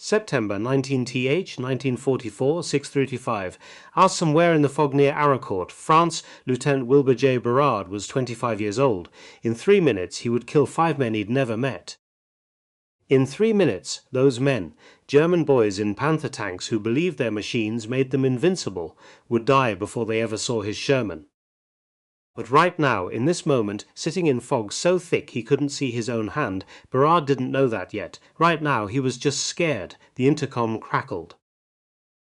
September 19th, 1944, 6:35. Asked somewhere in the fog near Arracourt, France, Lieutenant Wilbur J. Berard was 25 years old. In 3 minutes he would kill 5 men he'd never met. In 3 minutes, those men, German boys in Panther tanks who believed their machines made them invincible, would die before they ever saw his Sherman. But right now, in this moment, sitting in fog so thick he couldn't see his own hand, Berard didn't know that yet. Right now he was just scared. The intercom crackled.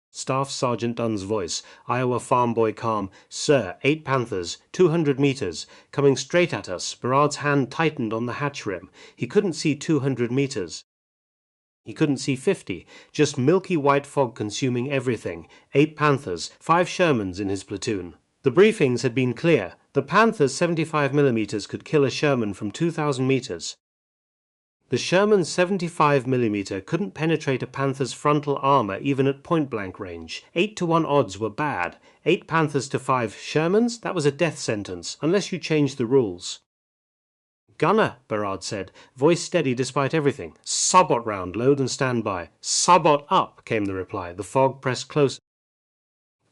Staff Sergeant Dunn's voice, Iowa farm boy calm. "Sir, 8 Panthers, 200 meters, coming straight at us." Berard's hand tightened on the hatch rim. He couldn't see 200 meters. He couldn't see 50, just milky white fog consuming everything. 8 Panthers, 5 Shermans in his platoon. The briefings had been clear. The Panther's 75mm could kill a Sherman from 2,000 meters. The Sherman's 75mm couldn't penetrate a Panther's frontal armor even at point-blank range. 8-to-1 odds were bad. 8 Panthers to 5 Shermans? That was a death sentence, unless you changed the rules. "Gunner," Berard said, voice steady despite everything. "Sabot round, load and stand by." "Sabot up," came the reply. The fog pressed closer.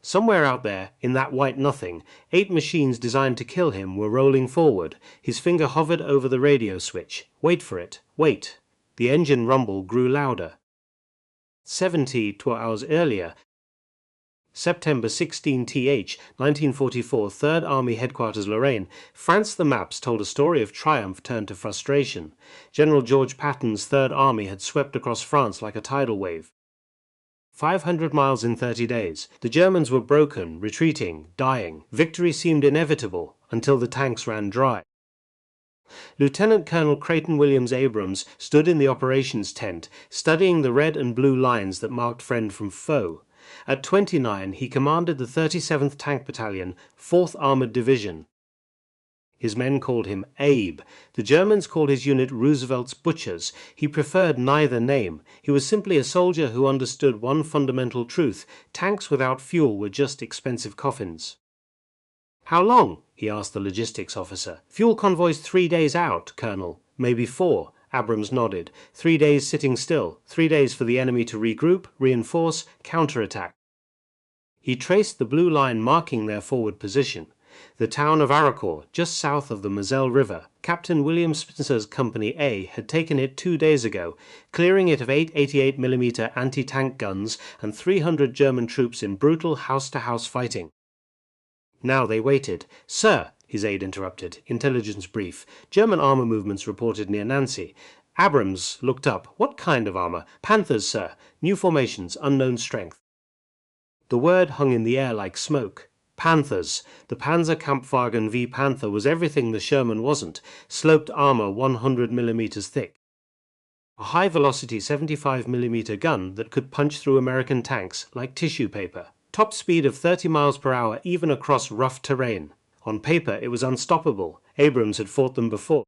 Somewhere out there, in that white nothing, 8 machines designed to kill him were rolling forward. His finger hovered over the radio switch. Wait for it. Wait. The engine rumble grew louder. 72 hours earlier, September 16th, 1944, 3rd Army Headquarters, Lorraine. France. The maps told a story of triumph turned to frustration. General George Patton's 3rd Army had swept across France like a tidal wave. 500 miles in 30 days. The Germans were broken, retreating, dying. Victory seemed inevitable until the tanks ran dry. Lieutenant Colonel Creighton Abrams stood in the operations tent, studying the red and blue lines that marked friend from foe. At 29, he commanded the 37th Tank Battalion, 4th Armored Division. His men called him Abe. The Germans called his unit Roosevelt's Butchers. He preferred neither name. He was simply a soldier who understood one fundamental truth: tanks without fuel were just expensive coffins. "How long?" he asked the logistics officer. "Fuel convoy's 3 days out, Colonel. Maybe 4. Abrams nodded. 3 days sitting still. 3 days for the enemy to regroup, reinforce, counterattack. He traced the blue line marking their forward position. The town of Arracourt, just south of the Moselle River. Captain William Spencer's Company A had taken it 2 days ago, clearing it of 8 88mm anti-tank guns and 300 German troops in brutal house-to-house fighting. Now they waited. "Sir," his aide interrupted. "Intelligence brief. German armor movements reported near Nancy." Abrams looked up. "What kind of armor?" "Panthers, sir. New formations, unknown strength." The word hung in the air like smoke. Panthers. The Panzerkampfwagen V Panther was everything the Sherman wasn't. Sloped armor 100mm thick. A high-velocity 75mm gun that could punch through American tanks like tissue paper. Top speed of 30 miles per hour even across rough terrain. On paper it was unstoppable. Abrams had fought them before.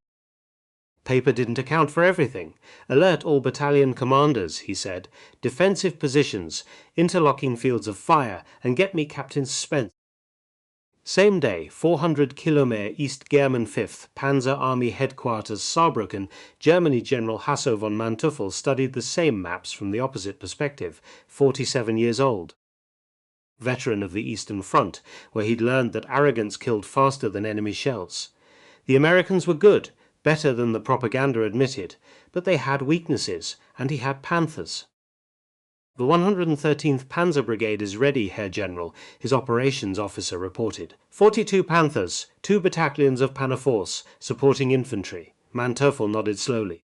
Paper didn't account for everything. "Alert all battalion commanders," he said. "Defensive positions, interlocking fields of fire, and get me Captain Spence." Same day, 400 km East German 5th Panzer Army Headquarters, Saarbrücken, Germany. General Hasso von Manteuffel studied the same maps from the opposite perspective, 47 years old. Veteran of the Eastern Front, where he'd learned that arrogance killed faster than enemy shells. The Americans were good, better than the propaganda admitted, but they had weaknesses, and he had Panthers. "The 113th Panzer Brigade is ready, Herr General," his operations officer reported. 42 Panthers, 2 battalions of Panzerforce, supporting infantry. Manteuffel nodded slowly.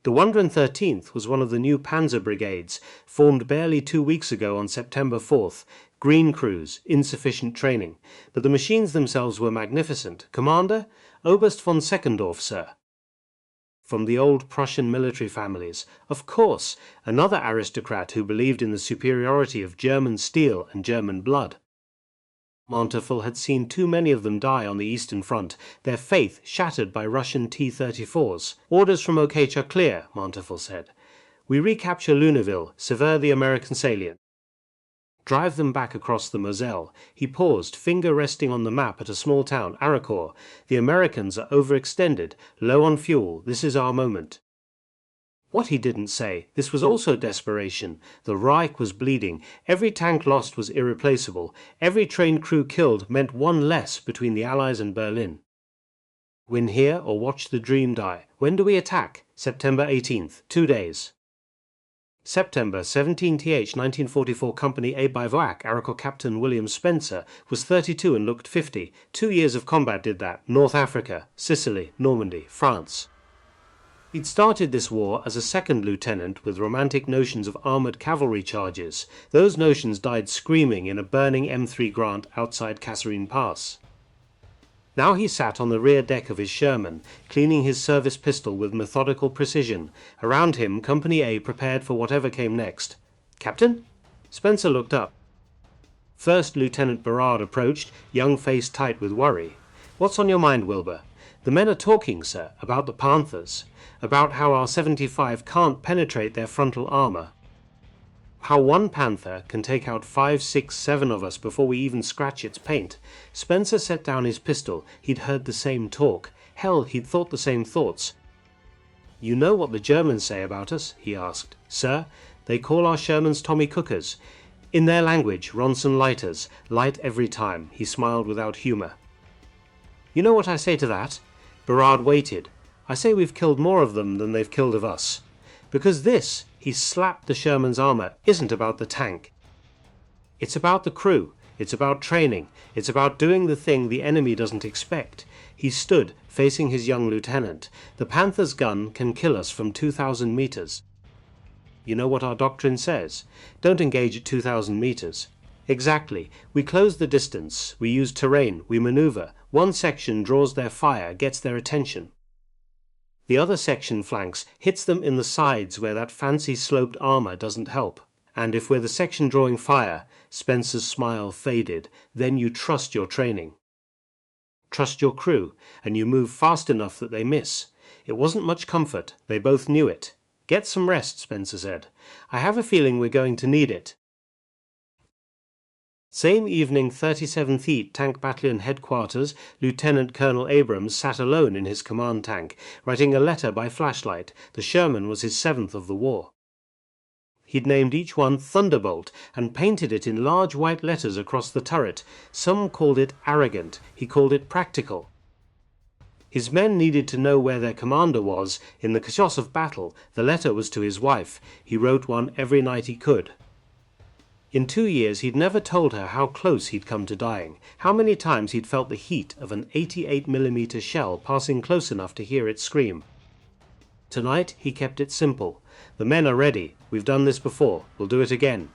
The 113th was one of the new Panzer Brigades, formed barely 2 weeks ago on September 4th. Green crews, insufficient training, but the machines themselves were magnificent. "Commander? Oberst von Seckendorf, sir." From the old Prussian military families. Of course, another aristocrat who believed in the superiority of German steel and German blood. Manteuffel had seen too many of them die on the Eastern Front, their faith shattered by Russian T-34s. "Orders from Okech are clear," Manteuffel said. "We recapture Luneville, sever the American salient. Drive them back across the Moselle." He paused, finger resting on the map at a small town, Arracourt. "The Americans are overextended, low on fuel. This is our moment." What he didn't say, this was also desperation. The Reich was bleeding. Every tank lost was irreplaceable. Every trained crew killed meant one less between the Allies and Berlin. Win here or watch the dream die. When do we attack? September 18th. 2 days. September 17th 1944 Company A bivouac. Arracourt Captain William Spencer was 32 and looked 50. 2 years of combat did that. North Africa, Sicily, Normandy, France. He'd started this war as a second lieutenant with romantic notions of armoured cavalry charges. Those notions died screaming in a burning M3 Grant outside Kasserine Pass. Now he sat on the rear deck of his Sherman, cleaning his service pistol with methodical precision. Around him, Company A prepared for whatever came next. "Captain?" Spencer looked up. First Lieutenant Berard approached, young face tight with worry. "What's on your mind, Wilbur?" "The men are talking, sir, about the Panthers, about how our 75 can't penetrate their frontal armor. How one Panther can take out 5, 6, 7 of us before we even scratch its paint." Spencer set down his pistol. He'd heard the same talk. Hell, he'd thought the same thoughts. "You know what the Germans say about us?" he asked. "Sir, they call our Shermans Tommy Cookers. In their language, Ronson lighters. Light every time." He smiled without humor. "You know what I say to that?" Berard waited. "I say we've killed more of them than they've killed of us. Because this," he slapped the Sherman's armor, "isn't about the tank. It's about the crew. It's about training. It's about doing the thing the enemy doesn't expect." He stood, facing his young lieutenant. "The Panther's gun can kill us from 2,000 meters. You know what our doctrine says? Don't engage at 2,000 meters. Exactly. We close the distance. We use terrain. We maneuver. One section draws their fire, gets their attention. The other section flanks, hits them in the sides where that fancy sloped armor doesn't help. And if we're the section drawing fire," Spencer's smile faded, "then you trust your training. Trust your crew, and you move fast enough that they miss." It wasn't much comfort. They both knew it. "Get some rest," Spencer said. "I have a feeling we're going to need it." Same evening, 37th Tank Battalion Headquarters, Lieutenant Colonel Abrams sat alone in his command tank, writing a letter by flashlight. The Sherman was his 7th of the war. He'd named each one Thunderbolt and painted it in large white letters across the turret. Some called it arrogant. He called it practical. His men needed to know where their commander was. In the chaos of battle, the letter was to his wife. He wrote one every night he could. In 2 years he'd never told her how close he'd come to dying, how many times he'd felt the heat of an 88mm shell passing close enough to hear it scream. Tonight he kept it simple. "The men are ready. We've done this before. We'll do it again."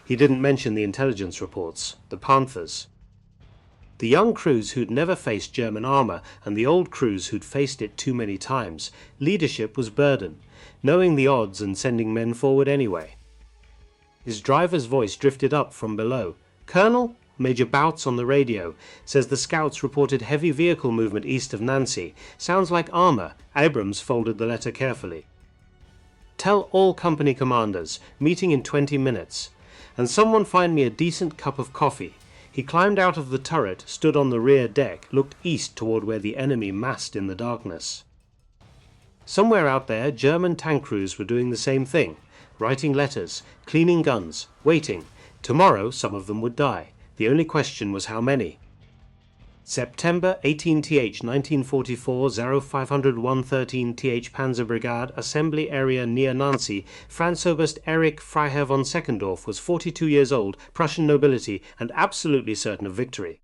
He didn't mention the intelligence reports, the Panthers. The young crews who'd never faced German armor and the old crews who'd faced it too many times. Leadership was burden, knowing the odds and sending men forward anyway. His driver's voice drifted up from below. "Colonel?" Major Bouts on the radio says the scouts reported heavy vehicle movement east of Nancy. Sounds like armor. Abrams folded the letter carefully. "Tell all company commanders. Meeting in 20 minutes. And someone find me a decent cup of coffee." He climbed out of the turret, stood on the rear deck, looked east toward where the enemy massed in the darkness. Somewhere out there, German tank crews were doing the same thing. Writing letters, cleaning guns, waiting. Tomorrow some of them would die. The only question was how many. September 18th 1944 0500-113th Panzer Brigade, Assembly Area near Nancy. Franz Oberst Erich Freiherr von Seckendorf was 42 years old, Prussian nobility, and absolutely certain of victory.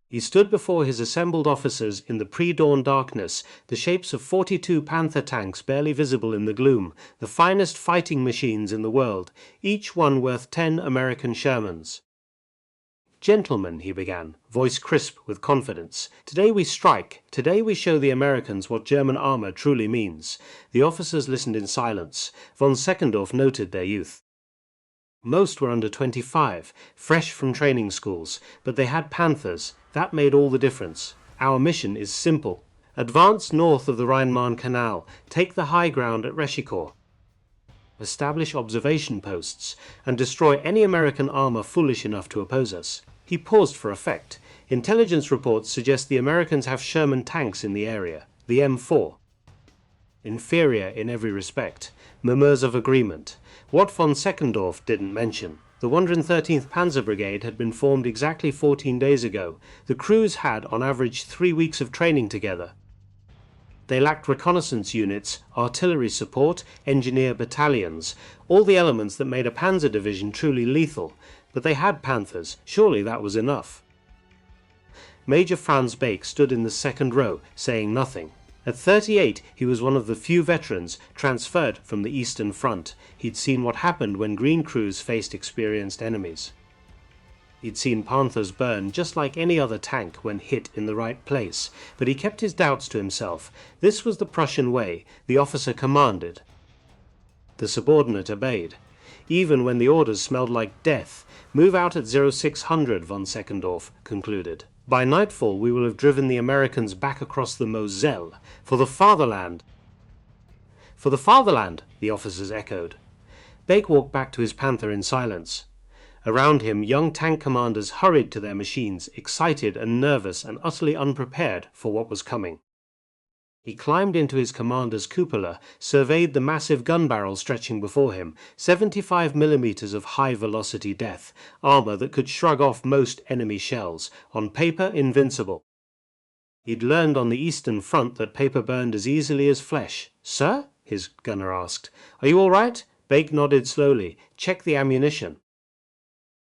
He stood before his assembled officers in the pre-dawn darkness, the shapes of 42 Panther tanks barely visible in the gloom, the finest fighting machines in the world, each one worth 10 American Shermans. "Gentlemen," he began, voice crisp with confidence, "today we strike. Today we show the Americans what German armor truly means." The officers listened in silence. Von Seckendorf noted their youth. Most were under 25, fresh from training schools, but they had Panthers. That made all the difference. "Our mission is simple. Advance north of the Rhine-Marne Canal, take the high ground at Arracourt, establish observation posts, and destroy any American armor foolish enough to oppose us." He paused for effect. "Intelligence reports suggest the Americans have Sherman tanks in the area, the M4. Inferior in every respect. murmurs of agreement. What von Seckendorf didn't mention: the 113th Panzer Brigade had been formed exactly 14 days ago. The crews had, on average, 3 weeks of training together. They lacked reconnaissance units, artillery support, engineer battalions, all the elements that made a panzer division truly lethal, but they had Panthers. Surely that was enough. Major Franz Bake stood in the second row, saying nothing. At 38, he was one of the few veterans transferred from the Eastern Front. He'd seen what happened when green crews faced experienced enemies. He'd seen Panthers burn just like any other tank when hit in the right place, but he kept his doubts to himself. This was the Prussian way. The officer commanded. The subordinate obeyed. Even when the orders smelled like death. Move out at 0600, von Seckendorf concluded. By nightfall we will have driven the Americans back across the Moselle. For the fatherland. For the fatherland, the officers echoed. Bake walked back to his Panther in silence. Around him, young tank commanders hurried to their machines, excited and nervous and utterly unprepared for what was coming. He climbed into his commander's cupola, surveyed the massive gun barrel stretching before him, 75 millimeters of high-velocity death, armor that could shrug off most enemy shells, on paper invincible. He'd learned on the Eastern Front that paper burned as easily as flesh. "Sir?" his gunner asked. "Are you all right?" Bake nodded slowly. "Check the ammunition.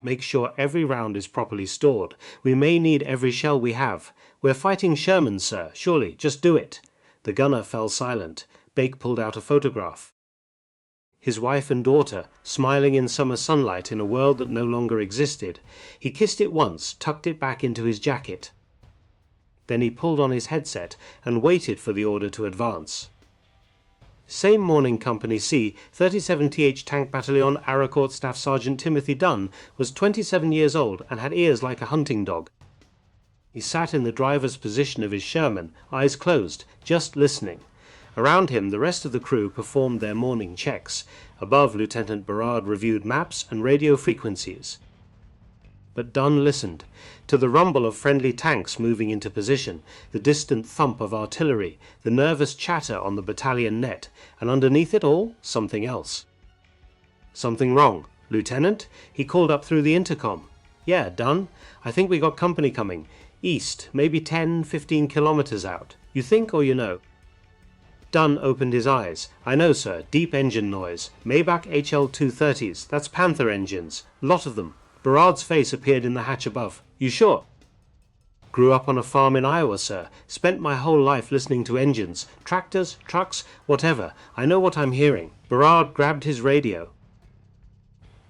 Make sure every round is properly stored. We may need every shell we have. We're fighting Shermans, sir. Surely, just do it." The gunner fell silent. Bake pulled out a photograph. His wife and daughter, smiling in summer sunlight in a world that no longer existed. He kissed it once, tucked it back into his jacket. Then he pulled on his headset and waited for the order to advance. Same morning, Company C, 37th Tank Battalion, Arracourt Staff Sergeant Timothy Dunn was 27 years old and had ears like a hunting dog. He sat in the driver's position of his Sherman, eyes closed, just listening. Around him, the rest of the crew performed their morning checks. Above, Lieutenant Berard reviewed maps and radio frequencies. But Dunn listened to the rumble of friendly tanks moving into position, the distant thump of artillery, the nervous chatter on the battalion net, and underneath it all, something else. "Something wrong, Lieutenant?" he called up through the intercom. "Yeah, Dunn. I think we got company coming. East, maybe 10-15 kilometers out. You think or you know?" Dunn opened his eyes. "I know, sir. Deep engine noise. Maybach HL-230s. That's Panther engines. Lot of them." Berard's face appeared in the hatch above. "You sure?" "Grew up on a farm in Iowa, sir. Spent my whole life listening to engines. Tractors, trucks, whatever. I know what I'm hearing." Berard grabbed his radio.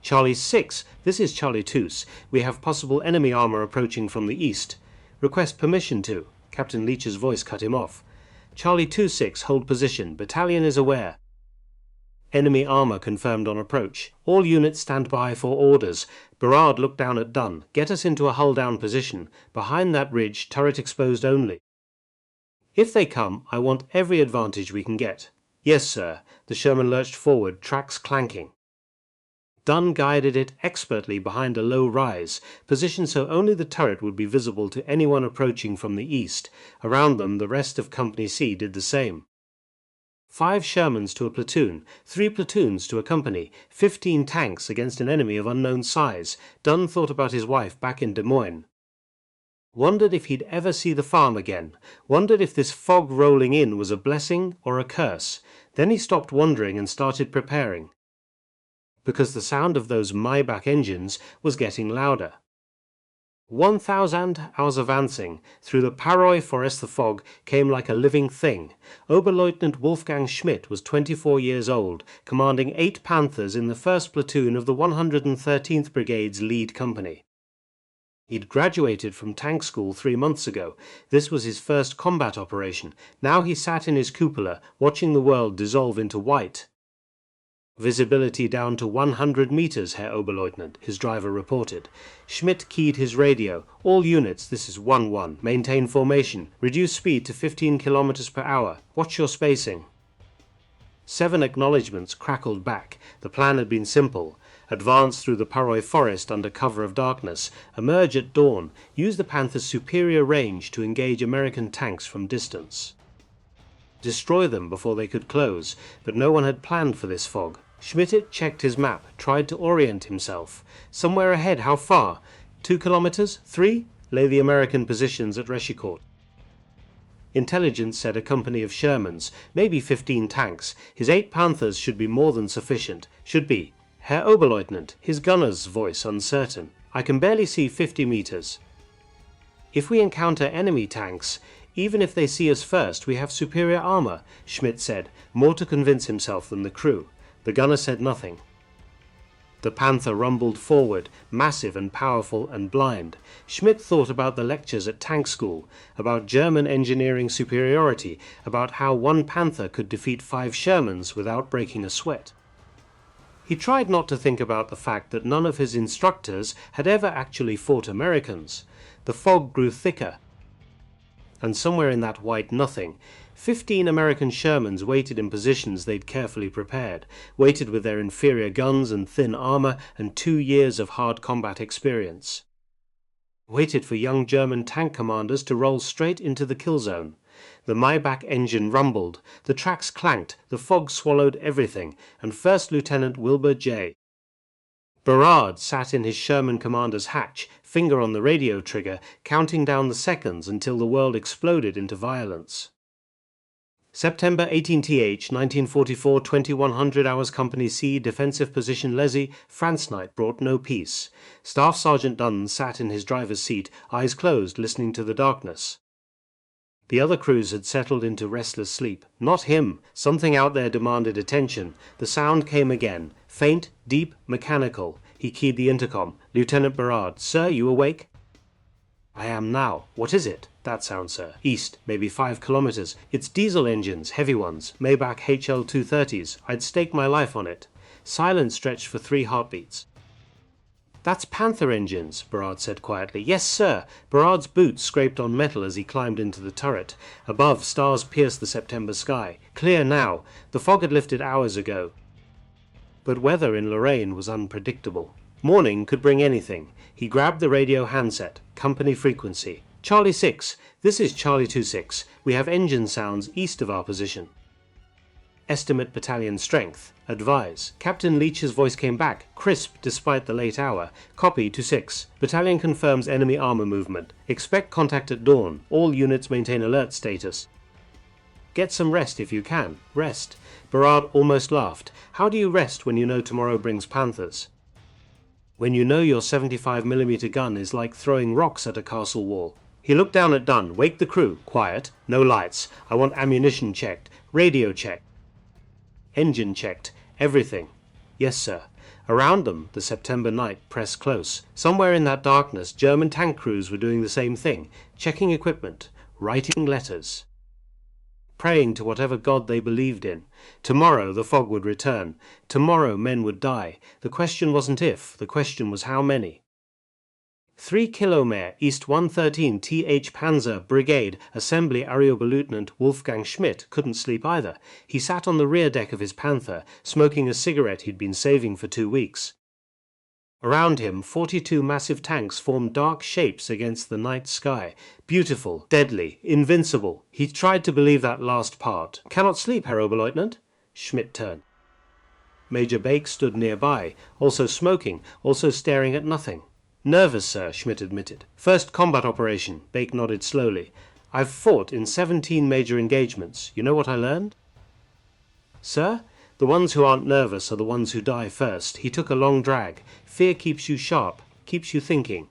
"Charlie 6, this is Charlie 2. We have possible enemy armor approaching from the east. Request permission to." Captain Leach's voice cut him off. "Charlie 2-6, hold position. Battalion is aware. Enemy armor confirmed on approach. All units stand by for orders." Berard looked down at Dunn. "Get us into a hull-down position. Behind that ridge, turret exposed only. If they come, I want every advantage we can get." "Yes, sir." The Sherman lurched forward, tracks clanking. Dunn guided it expertly behind a low rise, positioned so only the turret would be visible to anyone approaching from the east. Around them, the rest of Company C did the same. 5 Shermans to a platoon, 3 platoons to a company, 15 tanks against an enemy of unknown size. Dunn thought about his wife back in Des Moines. Wondered if he'd ever see the farm again. Wondered if this fog rolling in was a blessing or a curse. Then he stopped wondering and started preparing. Because the sound of those Maybach engines was getting louder. 1,000 hours advancing. Through the Paroy forest the fog came like a living thing. Oberleutnant Wolfgang Schmidt was 24 years old, commanding 8 Panthers in the 1st platoon of the 113th Brigade's lead company. He'd graduated from tank school 3 months ago. This was his first combat operation. Now he sat in his cupola, watching the world dissolve into white. "Visibility down to 100 meters, Herr Oberleutnant," his driver reported. Schmidt keyed his radio. "All units, this is 1-1. Maintain formation. Reduce speed to 15 kilometers per hour. Watch your spacing." 7 acknowledgements crackled back. The plan had been simple. Advance through the Paroy forest under cover of darkness. Emerge at dawn. Use the Panther's superior range to engage American tanks from distance. destroy them before they could close, but no one had planned for this fog. Schmidt checked his map, tried to orient himself. Somewhere ahead, how far? 2 kilometers? 3? Lay the American positions at Arracourt. Intelligence said a company of Shermans, maybe 15 tanks. His 8 Panthers should be more than sufficient. Should be. Herr Oberleutnant, his gunner's voice uncertain. I can barely see 50 meters. If we encounter enemy tanks, even if they see us first, we have superior armor, Schmidt said, more to convince himself than the crew. The gunner said nothing. The Panther rumbled forward, massive and powerful and blind. Schmidt thought about the lectures at tank school, about German engineering superiority, about how one Panther could defeat 5 Shermans without breaking a sweat. He tried not to think about the fact that none of his instructors had ever actually fought Americans. The fog grew thicker, and somewhere in that white nothing, 15 American Shermans waited in positions they'd carefully prepared, waited with their inferior guns and thin armor and 2 years of hard combat experience. Waited for young German tank commanders to roll straight into the kill zone. The Maybach engine rumbled, the tracks clanked, the fog swallowed everything, and First Lieutenant Wilbur J. Berard sat in his Sherman commander's hatch, finger on the radio trigger, counting down the seconds until the world exploded into violence. September 18th, 1944, 2100 hours Company C, defensive position Lesy, France night brought no peace. Staff Sergeant Dunn sat in his driver's seat, eyes closed, listening to the darkness. The other crews had settled into restless sleep. Not him. Something out there demanded attention. The sound came again. Faint, deep, mechanical. He keyed the intercom. Lieutenant Berard. Sir, you awake? I am now. What is it? That sound, sir. East, maybe 5 kilometers. It's diesel engines, heavy ones. Maybach HL-230s. I'd stake my life on it. Silence stretched for 3 heartbeats. That's Panther engines, Berard said quietly. Yes, sir. Berard's boots scraped on metal as he climbed into the turret. Above, stars pierced the September sky. Clear now. The fog had lifted hours ago. But weather in Lorraine was unpredictable. Morning could bring anything. He grabbed the radio handset. Company frequency. Charlie 6. This is Charlie 26. We have engine sounds east of our position. Estimate battalion strength. Advise. Captain Leach's voice came back, crisp despite the late hour. Copy 26. Battalion confirms enemy armor movement. Expect contact at dawn. All units maintain alert status. Get some rest if you can. Rest. Berard almost laughed. How do you rest when you know tomorrow brings Panthers? When you know your 75mm gun is like throwing rocks at a castle wall. He looked down at Dunn. Wake the crew. Quiet. No lights. I want ammunition checked. Radio checked. Engine checked. Everything. Yes, sir. Around them, the September night pressed close. Somewhere in that darkness, German tank crews were doing the same thing, checking equipment, writing letters, praying to whatever god they believed in. Tomorrow the fog would return. Tomorrow men would die. The question wasn't if, the question was how many. 3 Kilometer, East 113, Th Panzer Brigade, Assembly Oberleutnant Wolfgang Schmidt couldn't sleep either. He sat on the rear deck of his Panther, smoking a cigarette he'd been saving for 2 weeks. Around him, 42 massive tanks formed dark shapes against the night sky. Beautiful, deadly, invincible. He tried to believe that last part. Cannot sleep, Herr Oberleutnant? Schmidt turned. Major Bake stood nearby, also smoking, also staring at nothing. Nervous, sir, Schmidt admitted. First combat operation, Bake nodded slowly. I've fought in 17 major engagements. You know what I learned? Sir? The ones who aren't nervous are the ones who die first. He took a long drag. Fear keeps you sharp, keeps you thinking.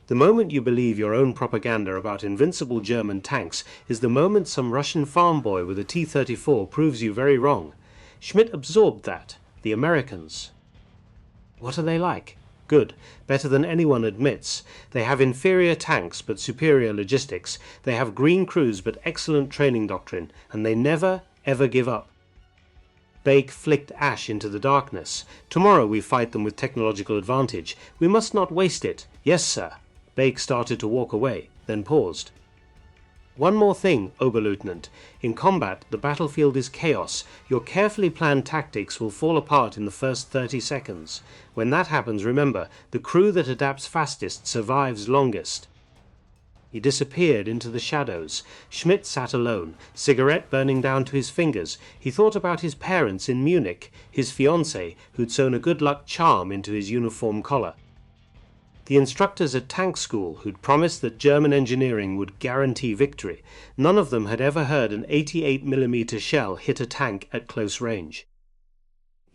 The moment you believe your own propaganda about invincible German tanks is the moment some Russian farm boy with a T-34 proves you very wrong. Schmidt absorbed that. The Americans. What are they like? Good. Better than anyone admits. They have inferior tanks but superior logistics. They have green crews but excellent training doctrine. And they never, ever give up. Bake flicked ash into the darkness. Tomorrow we fight them with technological advantage. We must not waste it. Yes, sir. Bake started to walk away, then paused. One more thing, Oberleutnant. In combat, the battlefield is chaos. Your carefully planned tactics will fall apart in the first 30 seconds. When that happens, remember, the crew that adapts fastest survives longest. He disappeared into the shadows. Schmidt sat alone, cigarette burning down to his fingers. He thought about his parents in Munich, his fiancée who'd sewn a good luck charm into his uniform collar. The instructors at tank school who'd promised that German engineering would guarantee victory. None of them had ever heard an 88mm shell hit a tank at close range.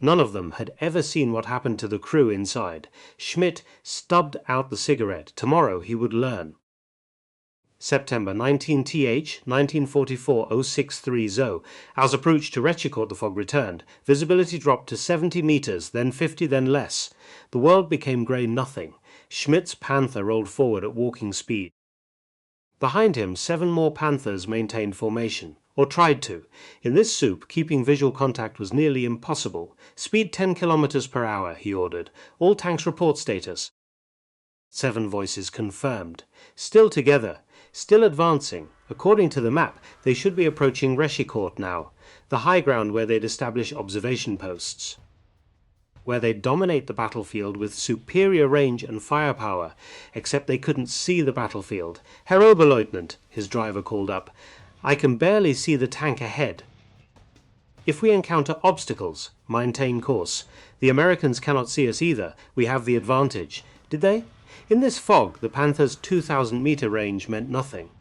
None of them had ever seen what happened to the crew inside. Schmidt stubbed out the cigarette. Tomorrow he would learn. September 19th, 1944, 0630. As approach to Arracourt, the fog returned. Visibility dropped to 70 meters, then 50, then less. The world became grey nothing. Schmidt's Panther rolled forward at walking speed. Behind him, 7 more Panthers maintained formation, or tried to. In this soup, keeping visual contact was nearly impossible. Speed 10 kilometers per hour, he ordered. All tanks report status. 7 voices confirmed. Still together. Still advancing. According to the map, they should be approaching Arracourt now, the high ground where they'd establish observation posts, where they'd dominate the battlefield with superior range and firepower, except they couldn't see the battlefield. Herr Oberleutnant, his driver called up, I can barely see the tank ahead. If we encounter obstacles, maintain course. The Americans cannot see us either. We have the advantage. Did they? In this fog, the Panther's 2,000-meter range meant nothing.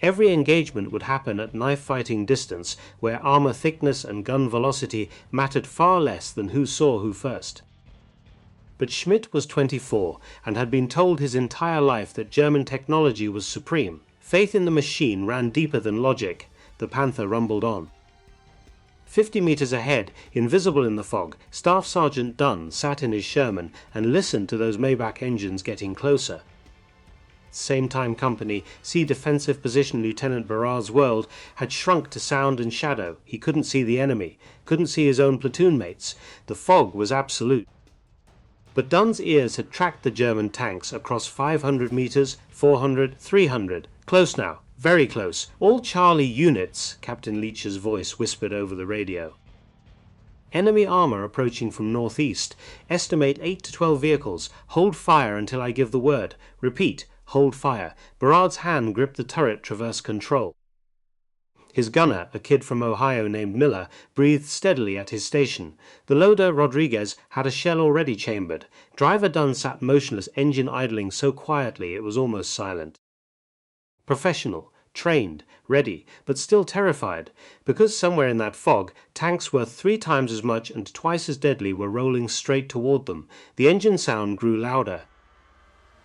Every engagement would happen at knife-fighting distance, where armor thickness and gun velocity mattered far less than who saw who first. But Schmidt was 24, and had been told his entire life that German technology was supreme. Faith in the machine ran deeper than logic. The Panther rumbled on. 50 meters ahead, invisible in the fog, Staff Sergeant Dunn sat in his Sherman and listened to those Maybach engines getting closer. Same time company, see defensive position Lieutenant Berard's world had shrunk to sound and shadow. He couldn't see the enemy, couldn't see his own platoon mates. The fog was absolute. But Dunn's ears had tracked the German tanks across 500 meters, 400, 300. Close now. Very close. All Charlie units, Captain Leach's voice whispered over the radio. Enemy armor approaching from northeast. Estimate 8 to 12 vehicles. Hold fire until I give the word. Repeat, hold fire. Berard's hand gripped the turret traverse control. His gunner, a kid from Ohio named Miller, breathed steadily at his station. The loader, Rodriguez, had a shell already chambered. Driver Dunn sat motionless, engine idling so quietly it was almost silent. Professional, trained, ready, but still terrified, because somewhere in that fog, tanks worth 3 times as much and twice as deadly were rolling straight toward them. The engine sound grew louder.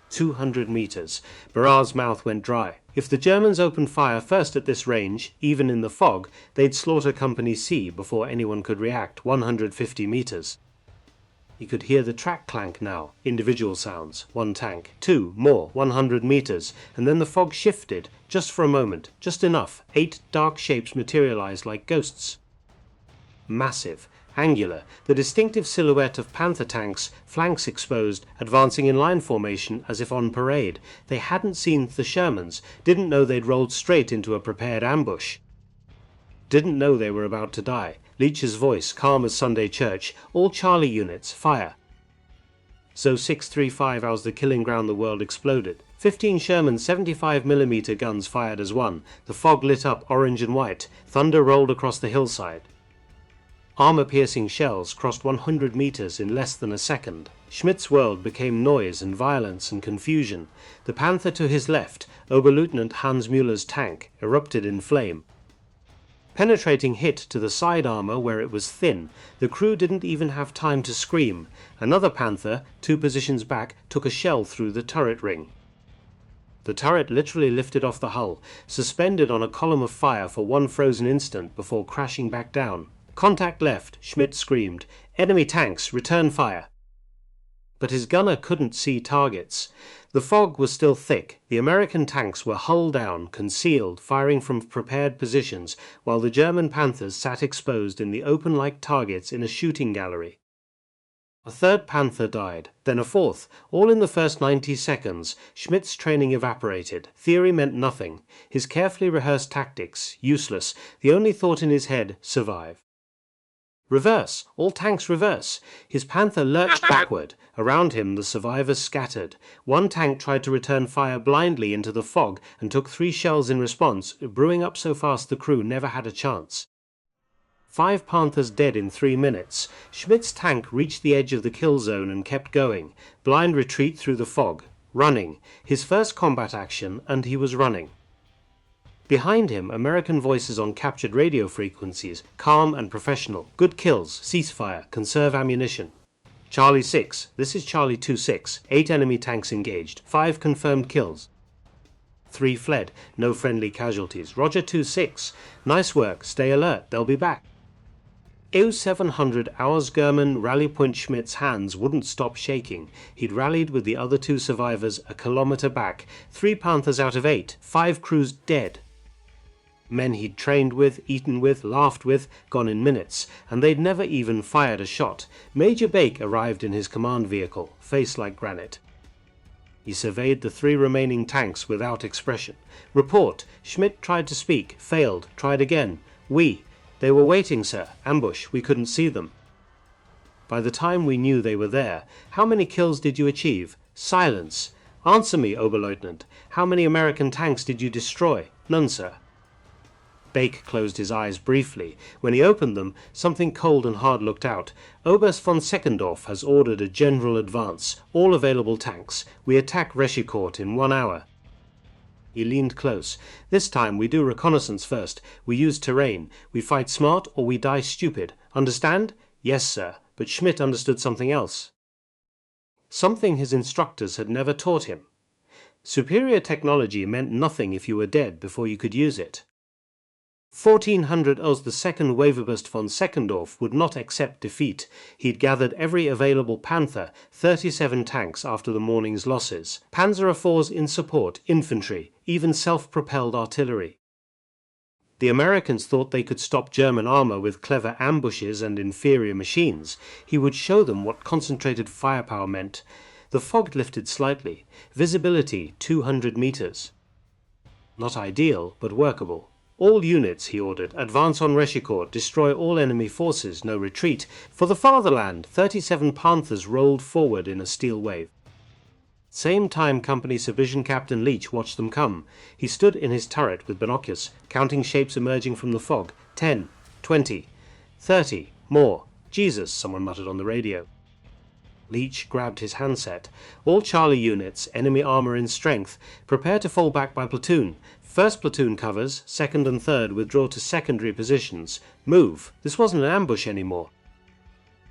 200 meters. Berard's mouth went dry. If the Germans opened fire first at this range, even in the fog, they'd slaughter Company C before anyone could react. 150 meters. He could hear the track clank now. Individual sounds. 1 tank. 2 more. 100 meters. And then the fog shifted. Just for a moment. Just enough. 8 dark shapes materialized like ghosts. Massive. Angular. The distinctive silhouette of Panther tanks, flanks exposed, advancing in line formation as if on parade. They hadn't seen the Shermans. Didn't know they'd rolled straight into a prepared ambush. Didn't know they were about to die. Leach's voice, calm as Sunday church. All Charlie units, fire. So 635 as the killing ground the world exploded. 15 Sherman 75mm guns fired as one. The fog lit up orange and white. Thunder rolled across the hillside. Armor-piercing shells crossed 100 meters in less than a second. Schmidt's world became noise and violence and confusion. The Panther to his left, Oberleutnant Hans Müller's tank, erupted in flame. Penetrating hit to the side armor where it was thin. The crew didn't even have time to scream. Another Panther, 2 positions back, took a shell through the turret ring. The turret literally lifted off the hull, suspended on a column of fire for 1 frozen instant before crashing back down. Contact left, Schmidt screamed. Enemy tanks, return fire. But his gunner couldn't see targets. The fog was still thick. The American tanks were hull down, concealed, firing from prepared positions, while the German Panthers sat exposed in the open like targets in a shooting gallery. A 3rd Panther died, then a 4th, all in the first 90 seconds. Schmidt's training evaporated. Theory meant nothing. His carefully rehearsed tactics, useless. The only thought in his head, survive. Reverse! All tanks reverse! His Panther lurched backward. Around him the survivors scattered. One tank tried to return fire blindly into the fog and took 3 shells in response, brewing up so fast the crew never had a chance. 5 Panthers dead in 3 minutes. Schmidt's tank reached the edge of the kill zone and kept going. Blind retreat through the fog. Running. His first combat action, and he was running. Behind him, American voices on captured radio frequencies, calm and professional. Good kills, ceasefire, conserve ammunition. Charlie 6, this is Charlie 2-6, 8 enemy tanks engaged, 5 confirmed kills. 3 fled, no friendly casualties. Roger 2-6, nice work, stay alert, they'll be back. EU 700 Ausgerman rally point Schmidt's hands wouldn't stop shaking. He'd rallied with the other 2 survivors a kilometer back. 3 Panthers out of 8, 5 crews dead. Men he'd trained with, eaten with, laughed with, gone in minutes, and they'd never even fired a shot. Major Bake arrived in his command vehicle, face like granite. He surveyed the 3 remaining tanks without expression. Report. Schmidt tried to speak, failed, tried again. They were waiting, sir. Ambush. We couldn't see them. By the time we knew they were there, how many kills did you achieve? Silence. Answer me, Oberleutnant. How many American tanks did you destroy? None, sir. Bake closed his eyes briefly. When he opened them, something cold and hard looked out. Oberst von Seckendorf has ordered a general advance. All available tanks. We attack Arracourt in 1 hour. He leaned close. This time we do reconnaissance first. We use terrain. We fight smart or we die stupid. Understand? Yes, sir. But Schmidt understood something else. Something his instructors had never taught him. Superior technology meant nothing if you were dead before you could use it. 1400 Os the second Waverburst von Seckendorf would not accept defeat. He'd gathered every available Panther, 37 tanks after the morning's losses, Panzer IVs in support, infantry, even self-propelled artillery. The Americans thought they could stop German armor with clever ambushes and inferior machines. He would show them what concentrated firepower meant. The fog lifted slightly. Visibility 200 meters. Not ideal, but workable. All units, he ordered, advance on Arracourt, destroy all enemy forces, no retreat. For the fatherland, 37 Panthers rolled forward in a steel wave. Same time Company Subdivision Captain Leach watched them come. He stood in his turret with binoculars, counting shapes emerging from the fog. 10, 20, 30, more. Jesus, someone muttered on the radio. Leach grabbed his handset. All Charlie units, enemy armor in strength, prepare to fall back by platoon. First platoon covers, second and third withdraw to secondary positions. Move. This wasn't an ambush anymore.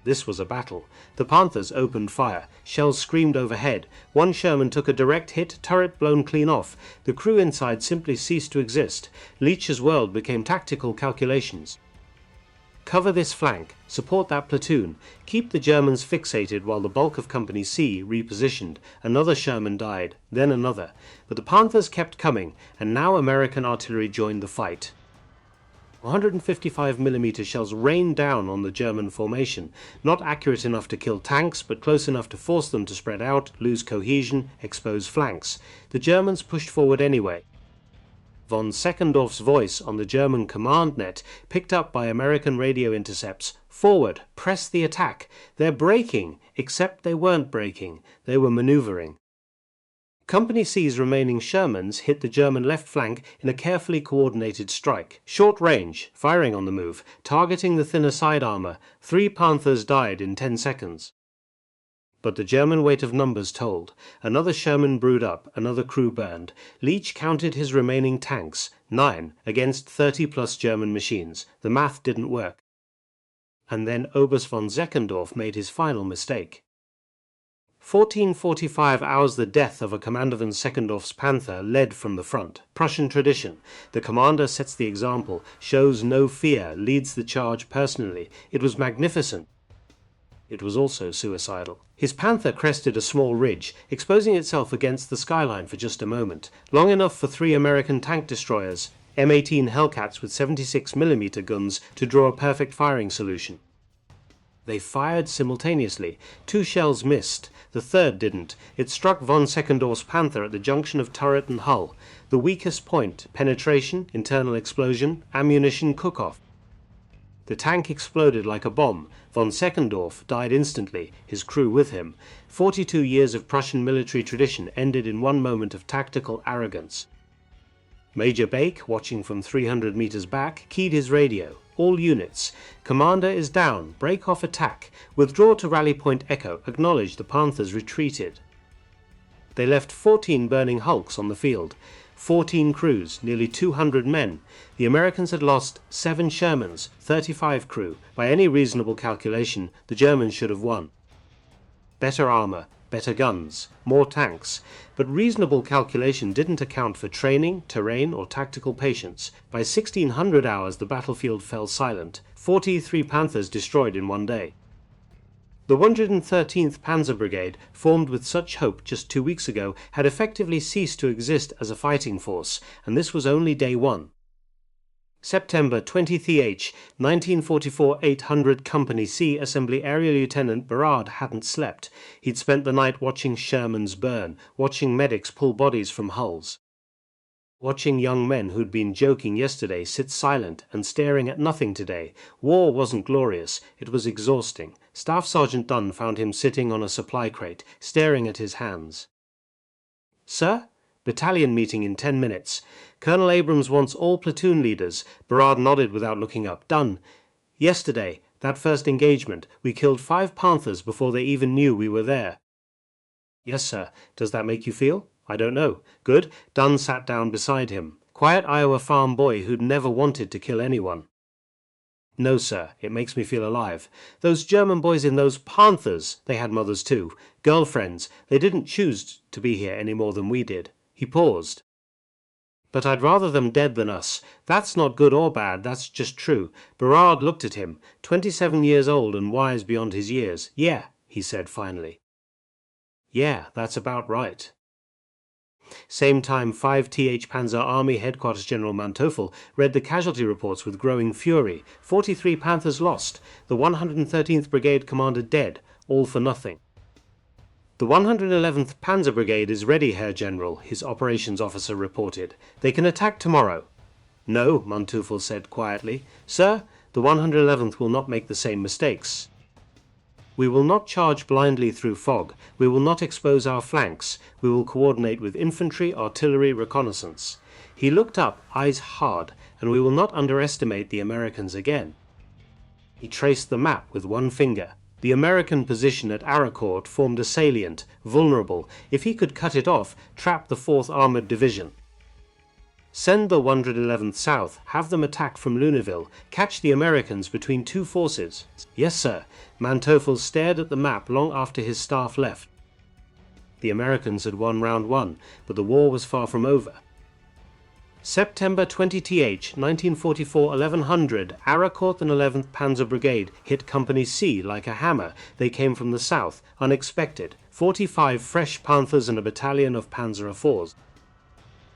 This was a battle. The Panthers opened fire. Shells screamed overhead. One Sherman took a direct hit, turret blown clean off. The crew inside simply ceased to exist. Leach's world became tactical calculations. Cover this flank, support that platoon, keep the Germans fixated while the bulk of Company C repositioned. Another Sherman died, then another, but the Panthers kept coming, and now American artillery joined the fight. 155mm shells rained down on the German formation, not accurate enough to kill tanks, but close enough to force them to spread out, lose cohesion, expose flanks. The Germans pushed forward anyway. Von Seckendorf's voice on the German command net, picked up by American radio intercepts. Forward, press the attack. They're breaking, except they weren't breaking. They were maneuvering. Company C's remaining Shermans hit the German left flank in a carefully coordinated strike. Short range, firing on the move, targeting the thinner side armor. 3 Panthers died in 10 seconds. But the German weight of numbers told. Another Sherman brewed up, another crew burned. Leach counted his remaining tanks, 9 against 30+ German machines. The math didn't work. And then Oberst von Seckendorf made his final mistake. 1445 hours the death of a Commander von Seckendorf's Panther led from the front. Prussian tradition. The commander sets the example, shows no fear, leads the charge personally. It was magnificent. It was also suicidal. His Panther crested a small ridge, exposing itself against the skyline for just a moment, long enough for 3 American tank destroyers, M18 Hellcats with 76mm guns, to draw a perfect firing solution. They fired simultaneously. 2 shells missed. The third didn't. It struck von Seckendorf's Panther at the junction of turret and hull. The weakest point, penetration, internal explosion, ammunition cook-off. The tank exploded like a bomb. Von Seckendorf died instantly, his crew with him. 42 years of Prussian military tradition ended in one moment of tactical arrogance. Major Bake, watching from 300 meters back, keyed his radio. All units. Commander is down. Break off attack. Withdraw to rally point Echo. Acknowledge the Panthers retreated. They left 14 burning hulks on the field. 14 crews, nearly 200 men. The Americans had lost 7 Shermans, 35 crew. By any reasonable calculation, the Germans should have won. Better armor, better guns, more tanks. But reasonable calculation didn't account for training, terrain, or tactical patience. By 1600 hours, the battlefield fell silent. 43 Panthers destroyed in one day. The 113th Panzer Brigade, formed with such hope just 2 weeks ago, had effectively ceased to exist as a fighting force, and this was only day 1. September 20th, 1944 800 Company C Assembly Area Lieutenant Berard hadn't slept. He'd spent the night watching Shermans burn, watching medics pull bodies from hulls. Watching young men who'd been joking yesterday sit silent and staring at nothing today. War wasn't glorious, it was exhausting. Staff Sergeant Dunn found him sitting on a supply crate, staring at his hands. "Sir? Battalion meeting in 10 minutes. Colonel Abrams wants all platoon leaders." Berard nodded without looking up. "Dunn. Yesterday, that first engagement, we killed 5 Panthers before they even knew we were there." "Yes, sir. Does that make you feel?" "I don't know." "Good." Dunn sat down beside him. Quiet Iowa farm boy who'd never wanted to kill anyone. "No, sir. It makes me feel alive. Those German boys in those Panthers, they had mothers too. Girlfriends. They didn't choose to be here any more than we did." He paused. "But I'd rather them dead than us. That's not good or bad, that's just true." Berard looked at him, 27 years old and wise beyond his years. "Yeah," he said finally. "Yeah, that's about right." Same time, 5th Panzer Army Headquarters General Manteuffel read the casualty reports with growing fury. 43 Panthers lost, the 113th Brigade commander dead, all for nothing. "The 111th Panzer Brigade is ready, Herr General," his operations officer reported. "They can attack tomorrow." "No," Manteuffel said quietly. "Sir, the 111th will not make the same mistakes. We will not charge blindly through fog. We will not expose our flanks. We will coordinate with infantry, artillery, reconnaissance." He looked up, eyes hard, "and we will not underestimate the Americans again." He traced the map with one finger. The American position at Arracourt formed a salient, vulnerable. If he could cut it off, trap the 4th Armored Division. Send the 111th south, have them attack from Luneville, catch the Americans between 2 forces. "Yes, sir." Manteuffel stared at the map long after his staff left. The Americans had won round 1, but the war was far from over. September 20th, 1944 1100, Arracourt and 11th Panzer Brigade hit Company C like a hammer. They came from the south, unexpected. 45 fresh Panthers and a battalion of Panzer IVs.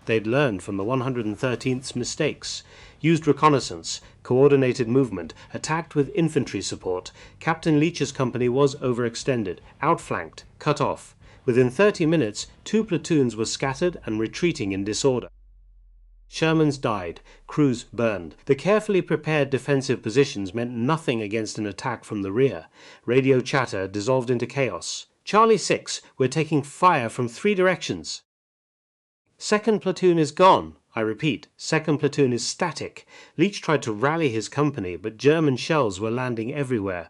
They'd learned from the 113th's mistakes, used reconnaissance, coordinated movement, attacked with infantry support. Captain Leach's company was overextended, outflanked, cut off. Within 30 minutes, 2 platoons were scattered and retreating in disorder. Shermans died, crews burned. The carefully prepared defensive positions meant nothing against an attack from the rear. Radio chatter dissolved into chaos. "Charlie 6, we're taking fire from 3 directions." "Second platoon is gone." I repeat, second platoon is static. Leach tried to rally his company, but German shells were landing everywhere.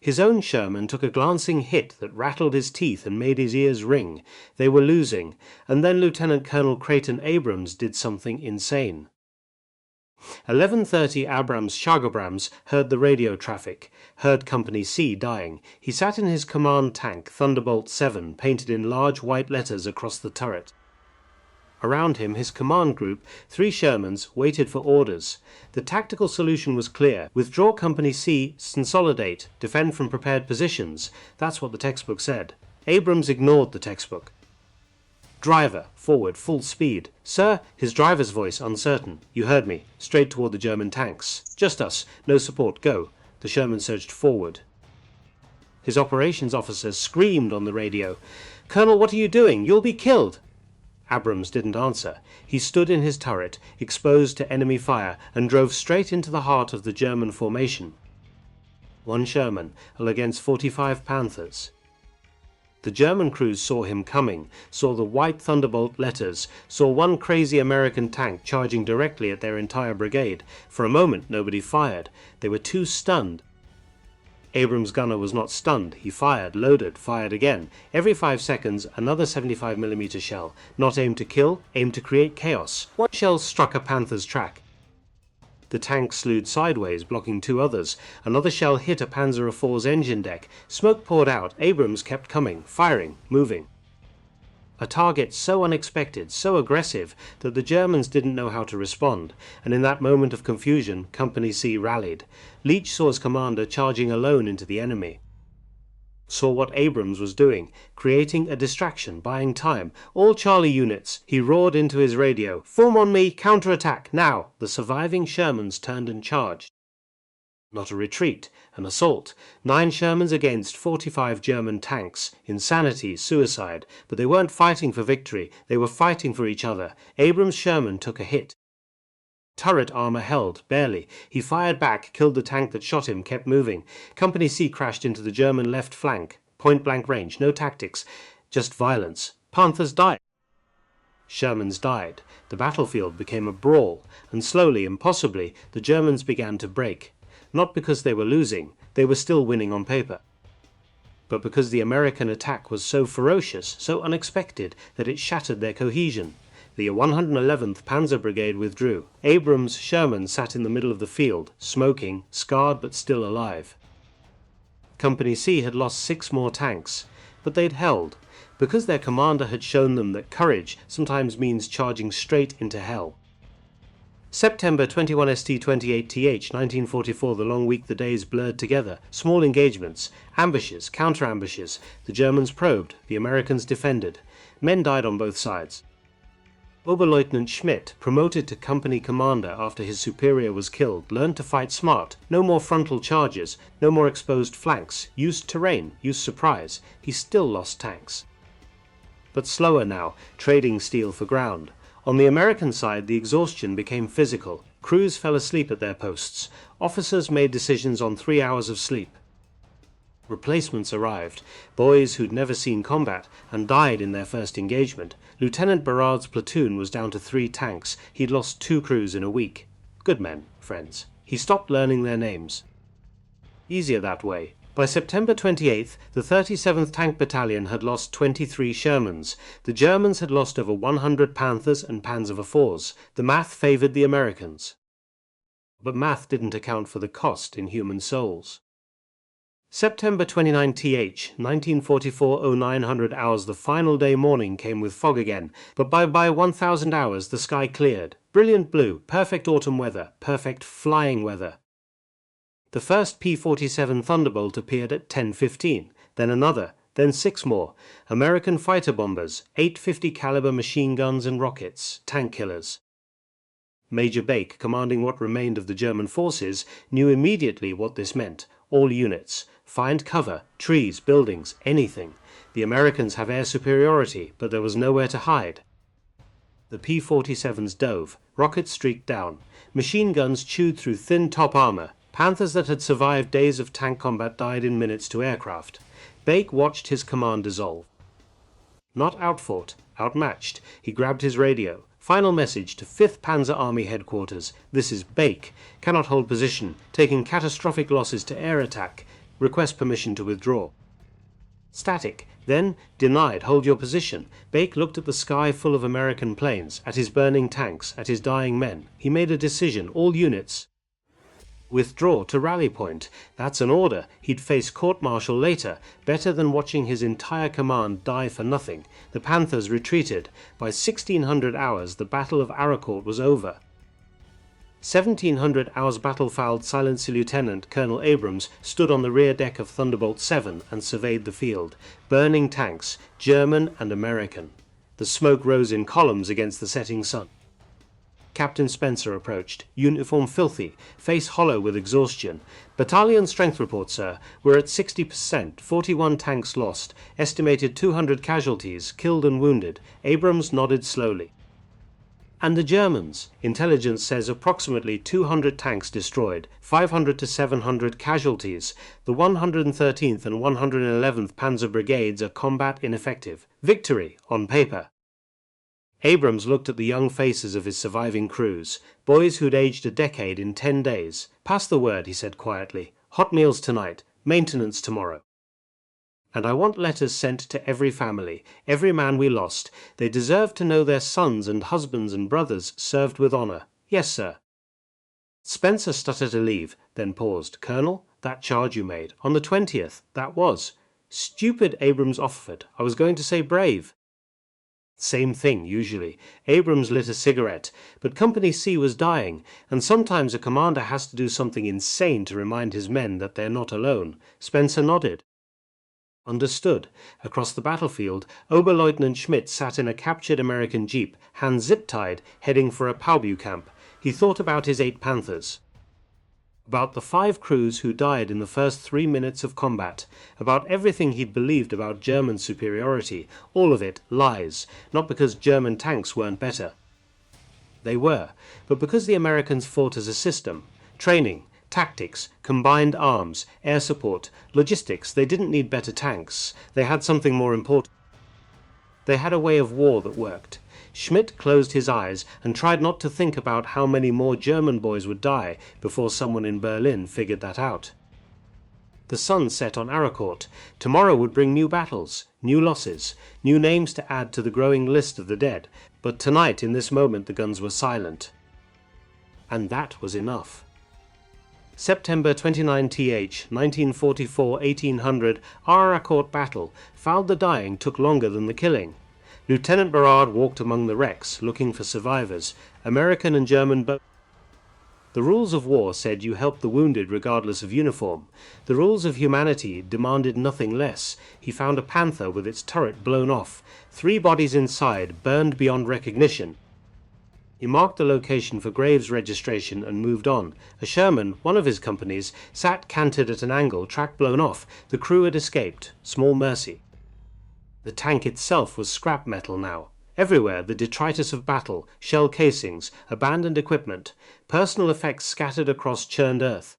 His own Sherman took a glancing hit that rattled his teeth and made his ears ring. They were losing, and then Lieutenant Colonel Creighton Abrams did something insane. 11:30 Abrams heard the radio traffic, heard Company C dying. He sat in his command tank, Thunderbolt 7, painted in large white letters across the turret. Around him, his command group, 3 Shermans, waited for orders. The tactical solution was clear. Withdraw Company C, consolidate, defend from prepared positions. That's what the textbook said. Abrams ignored the textbook. "Driver, forward, full speed." "Sir," his driver's voice uncertain. "You heard me. Straight toward the German tanks. Just us. No support. Go." The Sherman surged forward. His operations officer screamed on the radio. "Colonel, what are you doing? You'll be killed." Abrams didn't answer. He stood in his turret, exposed to enemy fire, and drove straight into the heart of the German formation. 1 Sherman against 45 Panthers. The German crews saw him coming, saw the white Thunderbolt letters, saw one crazy American tank charging directly at their entire brigade. For a moment nobody fired. They were too stunned. Abrams' gunner was not stunned. He fired, loaded, fired again. Every 5 seconds another 75mm shell, not aimed to kill, aimed to create chaos. One shell struck a Panther's track. The tank slewed sideways, blocking 2 others. Another shell hit a Panzer IV's engine deck. Smoke poured out. Abrams kept coming, firing, moving. A target so unexpected, so aggressive, that the Germans didn't know how to respond, and in that moment of confusion, Company C rallied. Leach saw his commander charging alone into the enemy. Saw what Abrams was doing, creating a distraction, buying time. All Charlie units, he roared into his radio. Form on me, counterattack, now! The surviving Shermans turned and charged. Not a retreat, an assault. 9 Shermans against 45 German tanks. Insanity, suicide. But they weren't fighting for victory, they were fighting for each other. Abrams' Sherman took a hit. Turret armor held, barely. He fired back, killed the tank that shot him, kept moving. Company C crashed into the German left flank. Point-blank range, no tactics, just violence. Panthers died. Shermans died. The battlefield became a brawl, and slowly, impossibly, the Germans began to break. Not because they were losing, they were still winning on paper, but because the American attack was so ferocious, so unexpected, that it shattered their cohesion. The 111th Panzer Brigade withdrew. Abrams' Sherman sat in the middle of the field, smoking, scarred but still alive. Company C had lost 6 more tanks, but they'd held, because their commander had shown them that courage sometimes means charging straight into hell. September 21 ST 28 TH 1944, the long week, the days blurred together. Small engagements, ambushes, counter-ambushes. The Germans probed, the Americans defended. Men died on both sides. Oberleutnant Schmidt, promoted to company commander after his superior was killed, learned to fight smart. No more frontal charges, no more exposed flanks, used terrain, used surprise. He still lost tanks, but slower now, trading steel for ground. On the American side, the exhaustion became physical. Crews fell asleep at their posts. Officers made decisions on 3 hours of sleep. Replacements arrived, boys who'd never seen combat and died in their first engagement. Lieutenant Berard's platoon was down to 3 tanks. He'd lost 2 crews in a week. Good men, friends. He stopped learning their names. Easier that way. By September 28th, the 37th Tank Battalion had lost 23 Shermans. The Germans had lost over 100 Panthers and Panzer IVs. The math favoured the Americans. But math didn't account for the cost in human souls. September 29 TH, 1944, 0900 hours, the final day morning came with fog again, but by 1000 hours the sky cleared. Brilliant blue, perfect autumn weather, perfect flying weather. The first P-47 Thunderbolt appeared at 10:15, then another, then 6 more. American fighter bombers, 850 caliber machine guns and rockets, tank killers. Major Bake, commanding what remained of the German forces, knew immediately what this meant. All units, find cover, trees, buildings, anything. The Americans have air superiority, but there was nowhere to hide. The P-47s dove, rockets streaked down, machine guns chewed through thin top armor. Panthers that had survived days of tank combat died in minutes to aircraft. Bake watched his command dissolve. Not outfought, outmatched, he grabbed his radio. Final message to 5th Panzer Army headquarters. This is Bake. Cannot hold position. Taking catastrophic losses to air attack. Request permission to withdraw. Static. Then, denied. Hold your position. Bake looked at the sky full of American planes, at his burning tanks, at his dying men. He made a decision. All units, withdraw to rally point. That's an order. He'd face court-martial later. Better than watching his entire command die for nothing. The Panthers retreated. By 1600 hours, the Battle of Arracourt was over. 1700 hours battle-fouled Silencer Lieutenant Colonel Abrams stood on the rear deck of Thunderbolt 7 and surveyed the field. Burning tanks, German and American. The smoke rose in columns against the setting sun. Captain Spencer approached, uniform filthy, face hollow with exhaustion. Battalion strength report, sir. We're at 60%, 41 tanks lost, estimated 200 casualties, killed and wounded. Abrams nodded slowly. And the Germans? Intelligence says approximately 200 tanks destroyed, 500 to 700 casualties. The 113th and 111th Panzer Brigades are combat ineffective. Victory, on paper. Abrams looked at the young faces of his surviving crews, boys who'd aged a decade in 10 days. Pass the word, he said quietly. Hot meals tonight, maintenance tomorrow. And I want letters sent to every family, every man we lost. They deserve to know their sons and husbands and brothers served with honor. Yes, sir. Spencer stuttered to leave, then paused. Colonel, that charge you made. On the 20th, that was. Stupid, Abrams offered. I was going to say brave. Same thing, usually. Abrams lit a cigarette, but Company C was dying, and sometimes a commander has to do something insane to remind his men that they're not alone. Spencer nodded. Understood. Across the battlefield, Oberleutnant Schmidt sat in a captured American jeep, hands zip-tied, heading for a Paubu camp. He thought about his 8 Panthers. About the 5 crews who died in the first 3 minutes of combat. About everything he'd believed about German superiority. All of it lies. Not because German tanks weren't better. They were, but because the Americans fought as a system. Training, tactics, combined arms, air support, logistics. They didn't need better tanks. They had something more important. They had a way of war that worked. Schmidt closed his eyes and tried not to think about how many more German boys would die before someone in Berlin figured that out. The sun set on Arracourt. Tomorrow would bring new battles, new losses, new names to add to the growing list of the dead, but tonight, in this moment, the guns were silent. And that was enough. September 29th, 1944-1800, Arracourt battle. Fouled the dying took longer than the killing. Lieutenant Berard walked among the wrecks, looking for survivors, American and German both. The rules of war said you helped the wounded regardless of uniform. The rules of humanity demanded nothing less. He found a Panther with its turret blown off, 3 bodies inside, burned beyond recognition. He marked the location for Graves registration and moved on. A Sherman, one of his companies, sat canted at an angle, track blown off. The crew had escaped. Small mercy. The tank itself was scrap metal now. Everywhere the detritus of battle, shell casings, abandoned equipment, personal effects scattered across churned earth.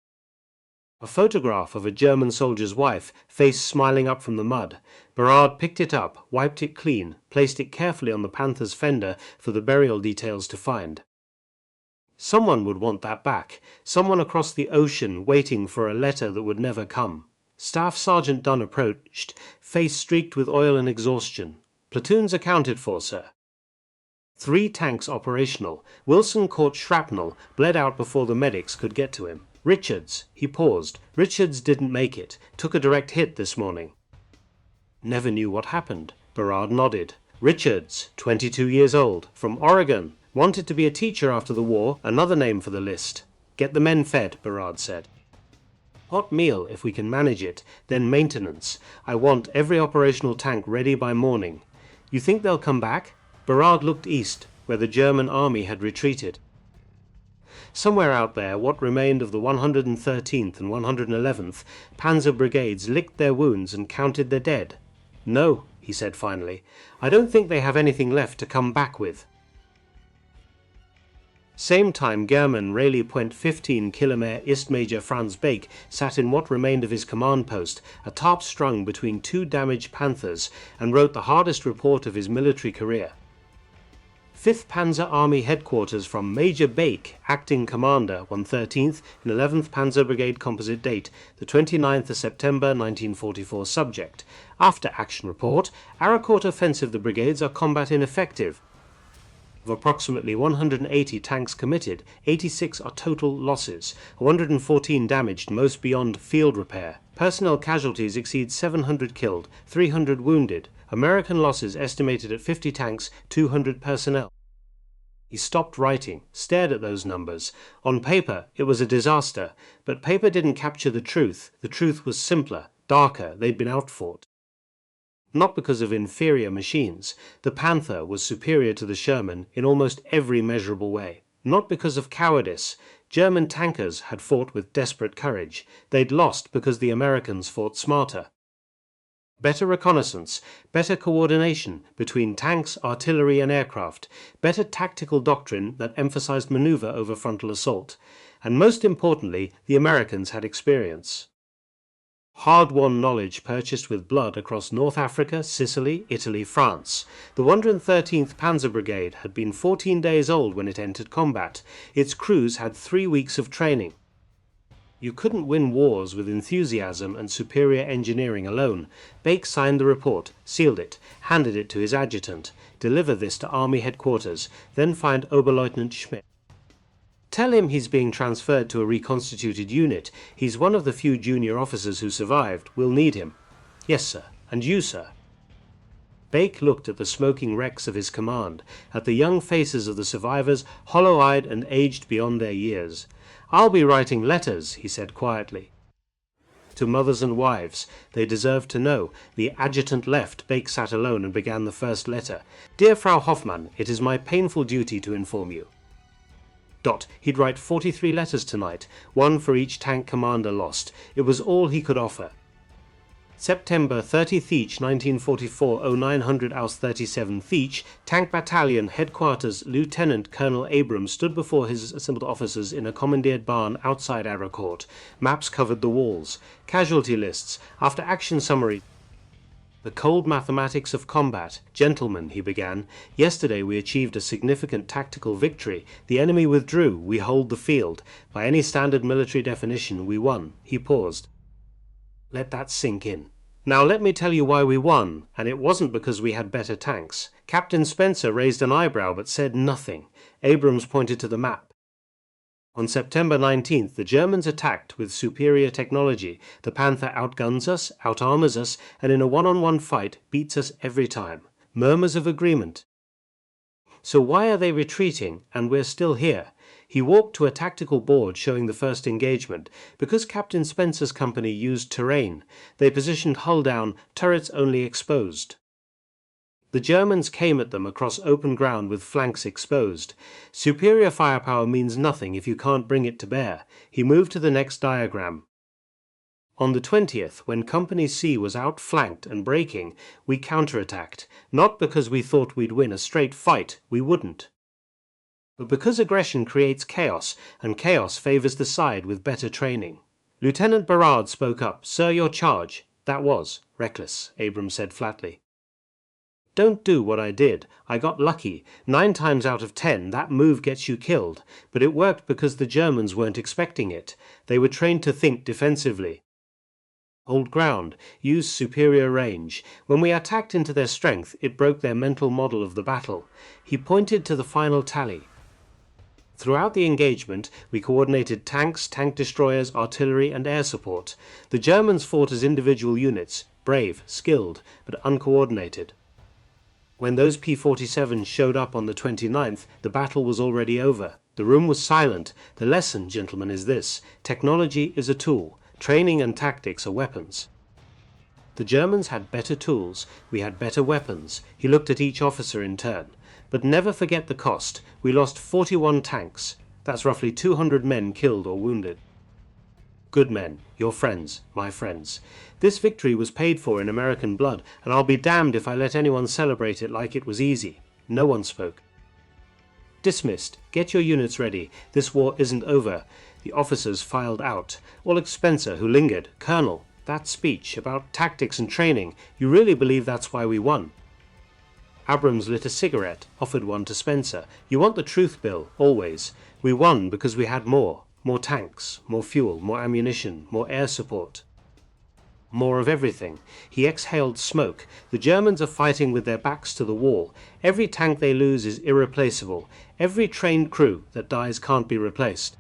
A photograph of a German soldier's wife, face smiling up from the mud. Berard picked it up, wiped it clean, placed it carefully on the Panther's fender for the burial details to find. Someone would want that back. Someone across the ocean waiting for a letter that would never come. Staff Sergeant Dunn approached, face streaked with oil and exhaustion. Platoons accounted for, sir. 3 tanks operational. Wilson caught shrapnel, bled out before the medics could get to him. Richards. He paused. Richards didn't make it. Took a direct hit this morning. Never knew what happened. Berard nodded. Richards, 22 years old, from Oregon. Wanted to be a teacher after the war, another name for the list. Get the men fed, Berard said. Hot meal, if we can manage it, then maintenance. I want every operational tank ready by morning. You think they'll come back? Berard looked east, where the German army had retreated. Somewhere out there, what remained of the 113th and 111th Panzer Brigades licked their wounds and counted their dead. No, he said finally, I don't think they have anything left to come back with. Same time German Rayleigh Point 15 Kilometre Ist Major Franz Bake sat in what remained of his command post, a tarp strung between 2 damaged Panthers, and wrote the hardest report of his military career. 5th Panzer Army Headquarters from Major Bake, Acting Commander, 113th and 11th Panzer Brigade Composite Date, the 29th of September 1944 Subject. After Action Report, Arracourt Offensive the brigades are combat ineffective. Of approximately 180 tanks committed, 86 are total losses, 114 damaged, most beyond field repair. Personnel casualties exceed 700 killed, 300 wounded. American losses estimated at 50 tanks, 200 personnel. He stopped writing, stared at those numbers. On paper, it was a disaster, but paper didn't capture the truth. The truth was simpler, darker. They'd been outfought. Not because of inferior machines. The Panther was superior to the Sherman in almost every measurable way. Not because of cowardice. German tankers had fought with desperate courage. They'd lost because the Americans fought smarter. Better reconnaissance, better coordination between tanks, artillery and aircraft, better tactical doctrine that emphasized maneuver over frontal assault, and most importantly, the Americans had experience. Hard-won knowledge purchased with blood across North Africa, Sicily, Italy, France. The 113th Panzer Brigade had been 14 days old when it entered combat. Its crews had 3 weeks of training. You couldn't win wars with enthusiasm and superior engineering alone. Bake signed the report, sealed it, handed it to his adjutant. Deliver this to Army headquarters, then find Oberleutnant Schmidt. Tell him he's being transferred to a reconstituted unit. He's one of the few junior officers who survived. We'll need him. Yes, sir. And you, sir. Bake looked at the smoking wrecks of his command, at the young faces of the survivors, hollow-eyed and aged beyond their years. I'll be writing letters, he said quietly. To mothers and wives. They deserved to know. The adjutant left. Bake sat alone and began the first letter. Dear Frau Hoffmann, it is my painful duty to inform you. He'd write 43 letters tonight, one for each tank commander lost. It was all he could offer. September 30 Thiech 1944 0900 Aus 37 Thiech, Tank Battalion Headquarters Lieutenant Colonel Abrams stood before his assembled officers in a commandeered barn outside Arracourt. Maps covered the walls. Casualty lists. After action summary. The cold mathematics of combat. Gentlemen, he began, yesterday we achieved a significant tactical victory. The enemy withdrew. We hold the field. By any standard military definition, we won. He paused. Let that sink in. Now let me tell you why we won, and it wasn't because we had better tanks. Captain Spencer raised an eyebrow but said nothing. Abrams pointed to the map. On September 19th, the Germans attacked with superior technology. The Panther outguns us, outarmors us, and in a one-on-one fight beats us every time. Murmurs of agreement. So why are they retreating, and we're still here? He walked to a tactical board showing the first engagement. Because Captain Spencer's company used terrain, they positioned hull down, turrets only exposed. The Germans came at them across open ground with flanks exposed. Superior firepower means nothing if you can't bring it to bear. He moved to the next diagram. On the 20th, when Company C was outflanked and breaking, we counterattacked. Not because we thought we'd win a straight fight, we wouldn't. But because aggression creates chaos, and chaos favors the side with better training. Lieutenant Berard spoke up. Sir, your charge. That was reckless, Abrams said flatly. Don't do what I did. I got lucky. 9 times out of 10, that move gets you killed. But it worked because the Germans weren't expecting it. They were trained to think defensively. Hold ground. Use superior range. When we attacked into their strength, it broke their mental model of the battle. He pointed to the final tally. Throughout the engagement, we coordinated tanks, tank destroyers, artillery and air support. The Germans fought as individual units, brave, skilled, but uncoordinated. When those P-47s showed up on the 29th, the battle was already over. The room was silent. The lesson, gentlemen, is this. Technology is a tool. Training and tactics are weapons. The Germans had better tools. We had better weapons. He looked at each officer in turn. But never forget the cost. We lost 41 tanks. That's roughly 200 men killed or wounded. Good men, your friends, my friends. This victory was paid for in American blood, and I'll be damned if I let anyone celebrate it like it was easy. No one spoke. Dismissed. Get your units ready. This war isn't over. The officers filed out. Oleg Spencer, who lingered. Colonel, that speech about tactics and training, you really believe that's why we won? Abrams lit a cigarette, offered one to Spencer. You want the truth, Bill, always. We won because we had more. More tanks, more fuel, more ammunition, more air support. More of everything. He exhaled smoke. The Germans are fighting with their backs to the wall. Every tank they lose is irreplaceable. Every trained crew that dies can't be replaced.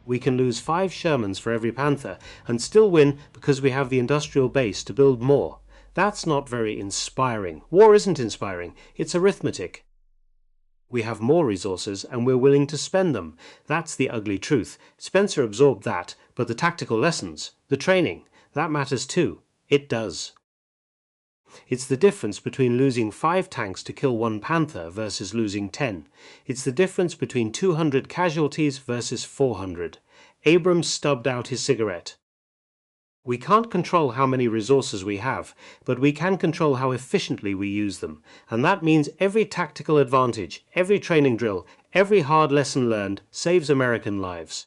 We can lose 5 Shermans for every Panther and still win because we have the industrial base to build more. That's not very inspiring. War isn't inspiring. It's arithmetic. We have more resources and we're willing to spend them. That's the ugly truth. Spencer absorbed that, but the tactical lessons, the training, that matters too. It does. It's the difference between losing 5 tanks to kill 1 Panther versus losing 10. It's the difference between 200 casualties versus 400. Abrams stubbed out his cigarette. We can't control how many resources we have, but we can control how efficiently we use them, and that means every tactical advantage, every training drill, every hard lesson learned saves American lives.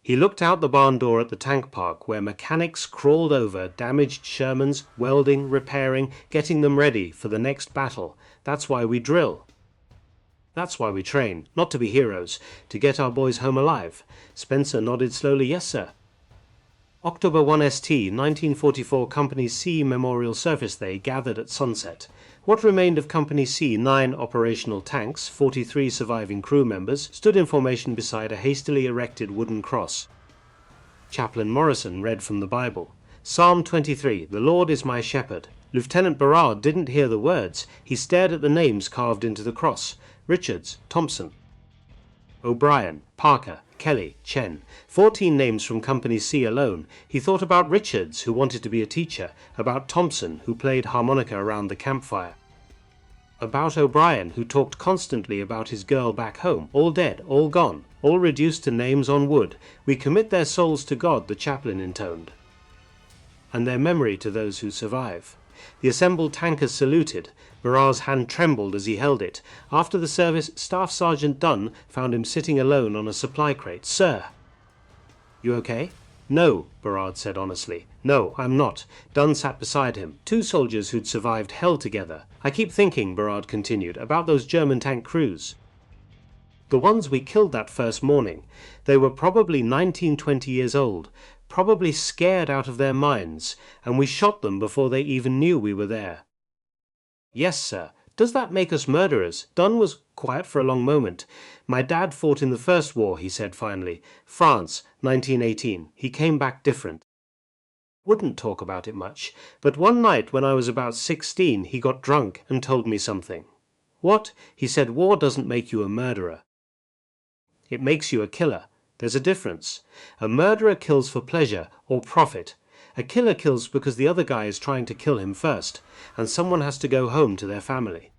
He looked out the barn door at the tank park where mechanics crawled over damaged Shermans, welding, repairing, getting them ready for the next battle. That's why we drill. That's why we train, not to be heroes, to get our boys home alive. Spencer nodded slowly, yes sir. October 1 ST, 1944 Company C Memorial Service Day gathered at sunset. What remained of Company C 9 operational tanks, 43 surviving crew members, stood in formation beside a hastily erected wooden cross. Chaplain Morrison read from the Bible. Psalm 23, The Lord is my shepherd. Lieutenant Berard didn't hear the words. He stared at the names carved into the cross. Richards, Thompson. O'Brien, Parker, Kelly, Chen. 14 names from Company C alone. He thought about Richards, who wanted to be a teacher, about Thompson, who played harmonica around the campfire, about O'Brien, who talked constantly about his girl back home, all dead, all gone, all reduced to names on wood. We commit their souls to God, the chaplain intoned, and their memory to those who survive. The assembled tankers saluted. Berard's hand trembled as he held it. After the service, Staff Sergeant Dunn found him sitting alone on a supply crate. Sir. You okay? No, Berard said honestly. No, I'm not. Dunn sat beside him. 2 soldiers who'd survived hell together. I keep thinking, Berard continued, about those German tank crews. The ones we killed that first morning. They were probably 19, 20 years old. Probably scared out of their minds, and we shot them before they even knew we were there. Yes, sir. Does that make us murderers? Dunn was quiet for a long moment. My dad fought in the First War, he said finally. France, 1918. He came back different. Wouldn't talk about it much, but one night when I was about 16, he got drunk and told me something. What? He said, war doesn't make you a murderer. It makes you a killer. There's a difference. A murderer kills for pleasure or profit. A killer kills because the other guy is trying to kill him first, and someone has to go home to their family.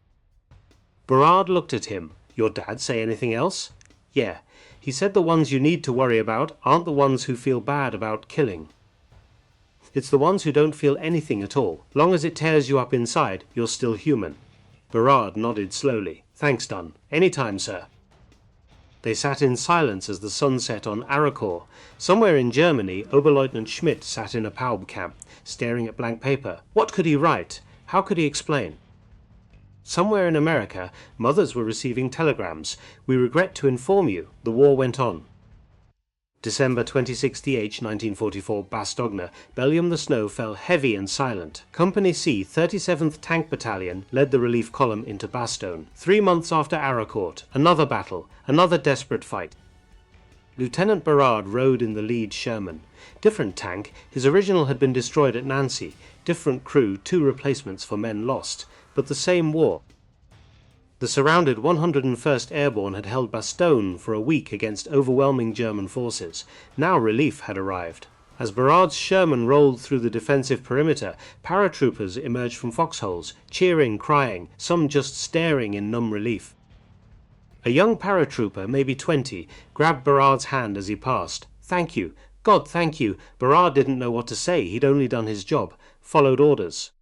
Berard looked at him. Your dad say anything else? Yeah. He said the ones you need to worry about aren't the ones who feel bad about killing. It's the ones who don't feel anything at all. Long as it tears you up inside, you're still human. Berard nodded slowly. Thanks, Dunn. Any time, sir. They sat in silence as the sun set on Arracourt. Somewhere in Germany, Oberleutnant Schmidt sat in a Paub camp, staring at blank paper. What could he write? How could he explain? Somewhere in America, mothers were receiving telegrams. We regret to inform you, the war went on. December 26th, 1944, Bastogne. Belgium the snow fell heavy and silent. Company C, 37th Tank Battalion, led the relief column into Bastogne. 3 months after Arracourt, another battle, another desperate fight. Lieutenant Berard rode in the lead Sherman. Different tank, his original had been destroyed at Nancy. Different crew, 2 replacements for men lost. But the same war. The surrounded 101st Airborne had held Bastogne for a week against overwhelming German forces. Now relief had arrived. As Berard's Sherman rolled through the defensive perimeter, paratroopers emerged from foxholes, cheering, crying, some just staring in numb relief. A young paratrooper, maybe 20, grabbed Berard's hand as he passed. Thank you. God, thank you. Berard didn't know what to say. He'd only done his job. Followed orders.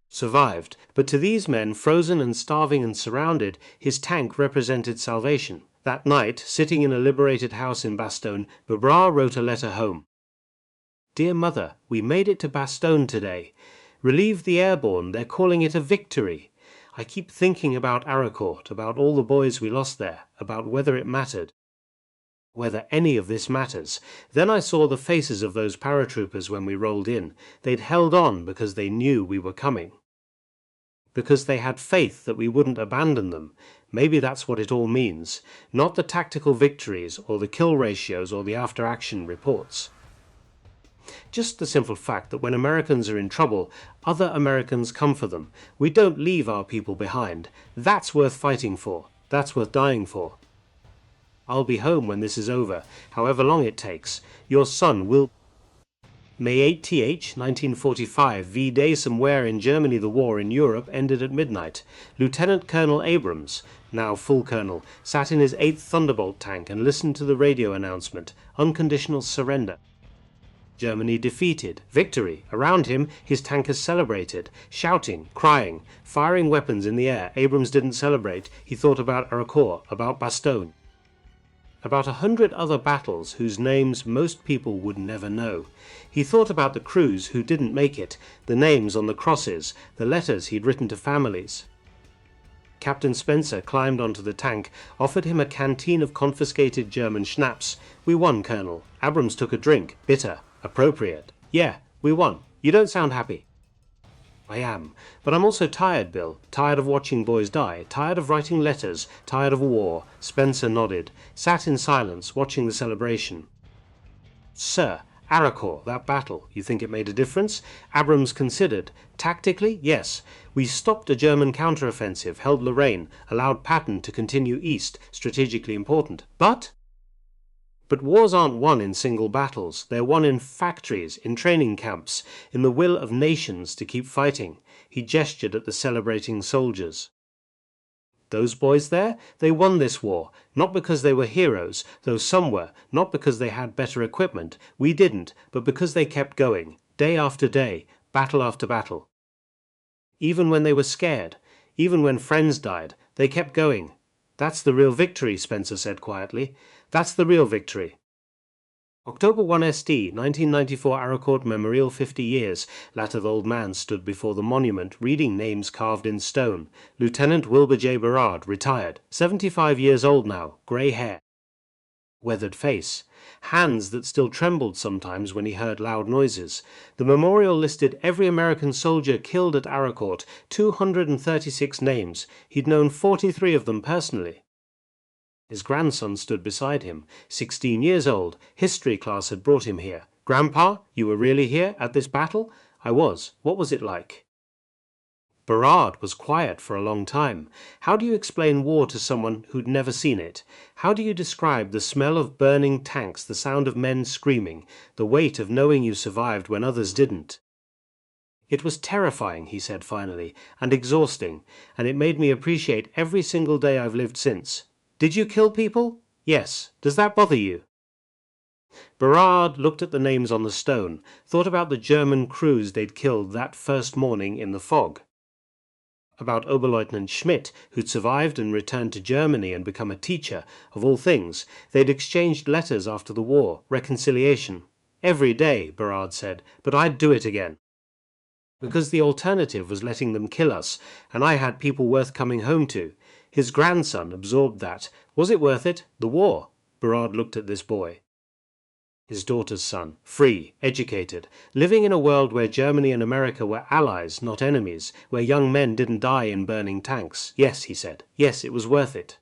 Survived, but to these men, frozen and starving and surrounded, his tank represented salvation. That night, sitting in a liberated house in Bastogne, Berard wrote a letter home. Dear Mother, we made it to Bastogne today. Relieved the airborne, they're calling it a victory. I keep thinking about Arracourt, about all the boys we lost there, about whether it mattered. Whether any of this matters. Then I saw the faces of those paratroopers when we rolled in. They'd held on because they knew we were coming. Because they had faith that we wouldn't abandon them. Maybe that's what it all means, not the tactical victories or the kill ratios or the after-action reports. Just the simple fact that when Americans are in trouble, other Americans come for them. We don't leave our people behind. That's worth fighting for. That's worth dying for. I'll be home when this is over, however long it takes. Your son will... May 8th, 1945, V-Day somewhere in Germany. The war in Europe ended at midnight. Lieutenant Colonel Abrams, now full colonel, sat in his 8th Thunderbolt tank and listened to the radio announcement, unconditional surrender. Germany defeated. Victory. Around him, his tankers celebrated, shouting, crying, firing weapons in the air. Abrams didn't celebrate. He thought about Arracourt, about Bastogne, about 100 other battles whose names most people would never know. He thought about the crews who didn't make it, the names on the crosses, the letters he'd written to families. Captain Spencer climbed onto the tank, offered him a canteen of confiscated German schnapps. "We won, Colonel." Abrams took a drink. Bitter. Appropriate. "Yeah, we won. You don't sound happy." "I am. But I'm also tired, Bill. Tired of watching boys die. Tired of writing letters. Tired of war." Spencer nodded, sat in silence, watching the celebration. "Sir, Arracourt, that battle, you think it made a difference?" Abrams considered. "Tactically, yes. We stopped a German counteroffensive, held Lorraine, allowed Patton to continue east, strategically important. But wars aren't won in single battles. They're won in factories, in training camps, in the will of nations to keep fighting." He gestured at the celebrating soldiers. "Those boys there, they won this war, not because they were heroes, though some were, not because they had better equipment. We didn't, but because they kept going, day after day, battle after battle. Even when they were scared, even when friends died, they kept going. That's the real victory," Spencer said quietly. "That's the real victory." October 1 ST, 1994 Arracourt Memorial 50 years. Latter the old man stood before the monument, reading names carved in stone. Lieutenant Wilbur J. Berard, retired, 75 years old now, grey hair, weathered face, hands that still trembled sometimes when he heard loud noises. The memorial listed every American soldier killed at Arracourt, 236 names. He'd known 43 of them personally. His grandson stood beside him, 16 years old. History class had brought him here. "Grandpa, you were really here at this battle?" "I was. What was it like?" Berard was quiet for a long time. How do you explain war to someone who'd never seen it? How do you describe the smell of burning tanks, the sound of men screaming, the weight of knowing you survived when others didn't? "It was terrifying," he said finally, "and exhausting, and it made me appreciate every single day I've lived since." "Did you kill people?" "Yes. Does that bother you?" Berard looked at the names on the stone, thought about the German crews they'd killed that first morning in the fog, about Oberleutnant Schmidt, who'd survived and returned to Germany and become a teacher. Of all things, they'd exchanged letters after the war, reconciliation. "Every day," Berard said, "but I'd do it again. Because the alternative was letting them kill us, and I had people worth coming home to." His grandson absorbed that. Was it worth it? The war? Berard looked at this boy. His daughter's son, free, educated, living in a world where Germany and America were allies, not enemies, where young men didn't die in burning tanks. "Yes," he said. "Yes, it was worth it.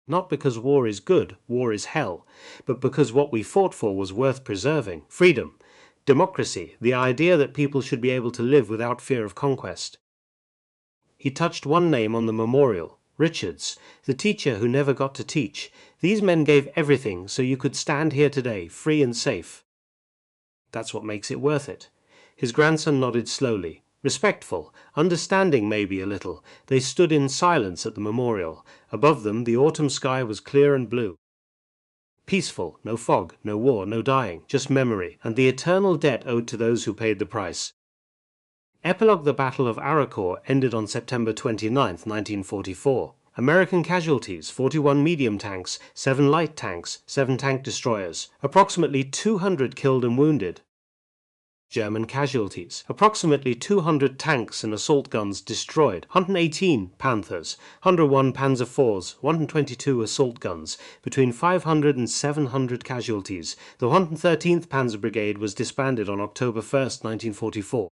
Not because war is good, war is hell, but because what we fought for was worth preserving. Freedom, democracy, the idea that people should be able to live without fear of conquest." He touched one name on the memorial, Richards, the teacher who never got to teach. "These men gave everything so you could stand here today, free and safe. That's what makes it worth it." His grandson nodded slowly, respectful, understanding maybe a little. They stood in silence at the memorial. Above them the autumn sky was clear and blue. Peaceful, no fog, no war, no dying, just memory, and the eternal debt owed to those who paid the price. Epilogue: The Battle of Arracourt ended on September 29, 1944. American casualties: 41 medium tanks, 7 light tanks, 7 tank destroyers, approximately 200 killed and wounded. German casualties: approximately 200 tanks and assault guns destroyed, 118 Panthers, 101 Panzer IVs, 122 assault guns, between 500 and 700 casualties. The 113th Panzer Brigade was disbanded on October 1, 1944.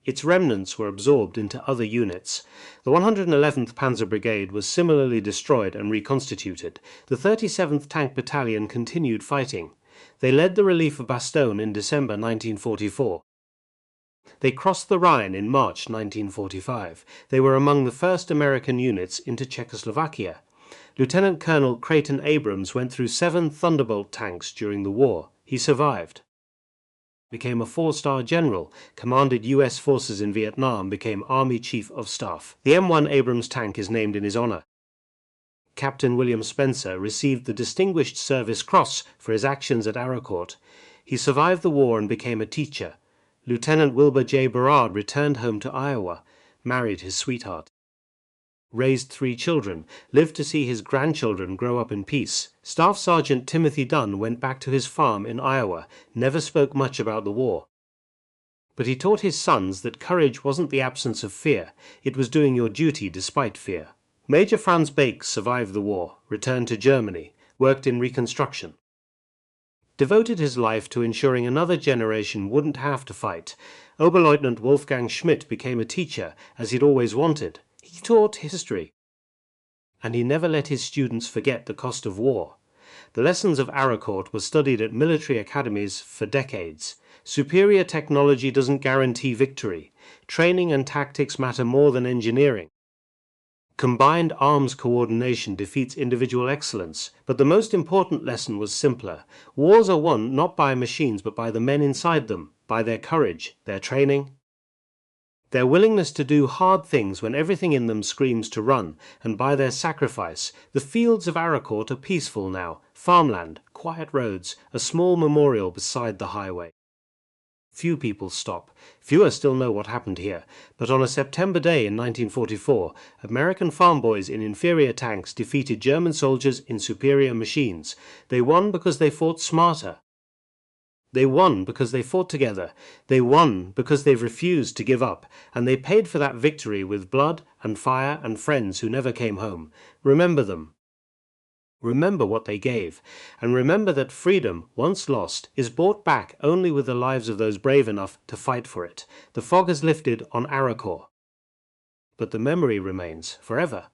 Its remnants were absorbed into other units. The 111th Panzer Brigade was similarly destroyed and reconstituted. The 37th Tank Battalion continued fighting. They led the relief of Bastogne in December 1944. They crossed the Rhine in March 1945. They were among the first American units into Czechoslovakia. Lieutenant Colonel Creighton Abrams went through 7 Thunderbolt tanks during the war. He survived. became a 4-star general, commanded U.S. forces in Vietnam, became Army Chief of Staff. The M1 Abrams tank is named in his honor. Captain William Spencer received the Distinguished Service Cross for his actions at Arracourt. He survived the war and became a teacher. Lieutenant Wilbur J. Berard returned home to Iowa, married his sweetheart. Raised 3 children, lived to see his grandchildren grow up in peace. Staff Sergeant Timothy Dunn went back to his farm in Iowa, never spoke much about the war. But he taught his sons that courage wasn't the absence of fear, it was doing your duty despite fear. Major Franz Bakes survived the war, returned to Germany, worked in reconstruction. Devoted his life to ensuring another generation wouldn't have to fight. Oberleutnant Wolfgang Schmidt became a teacher, as he'd always wanted. He taught history. And he never let his students forget the cost of war. The lessons of Arracourt were studied at military academies for decades. Superior technology doesn't guarantee victory. Training and tactics matter more than engineering. Combined arms coordination defeats individual excellence, but the most important lesson was simpler. Wars are won not by machines but by the men inside them, by their courage, their training, their willingness to do hard things when everything in them screams to run, and by their sacrifice. The fields of Arracourt are peaceful now, farmland, quiet roads, a small memorial beside the highway. Few people stop. Fewer still know what happened here. But on a September day in 1944, American farm boys in inferior tanks defeated German soldiers in superior machines. They won because they fought smarter. They won because they fought together. They won because they've refused to give up. And they paid for that victory with blood and fire and friends who never came home. Remember them. Remember what they gave, and remember that freedom, once lost, is bought back only with the lives of those brave enough to fight for it. The fog has lifted on Arracourt, but the memory remains forever.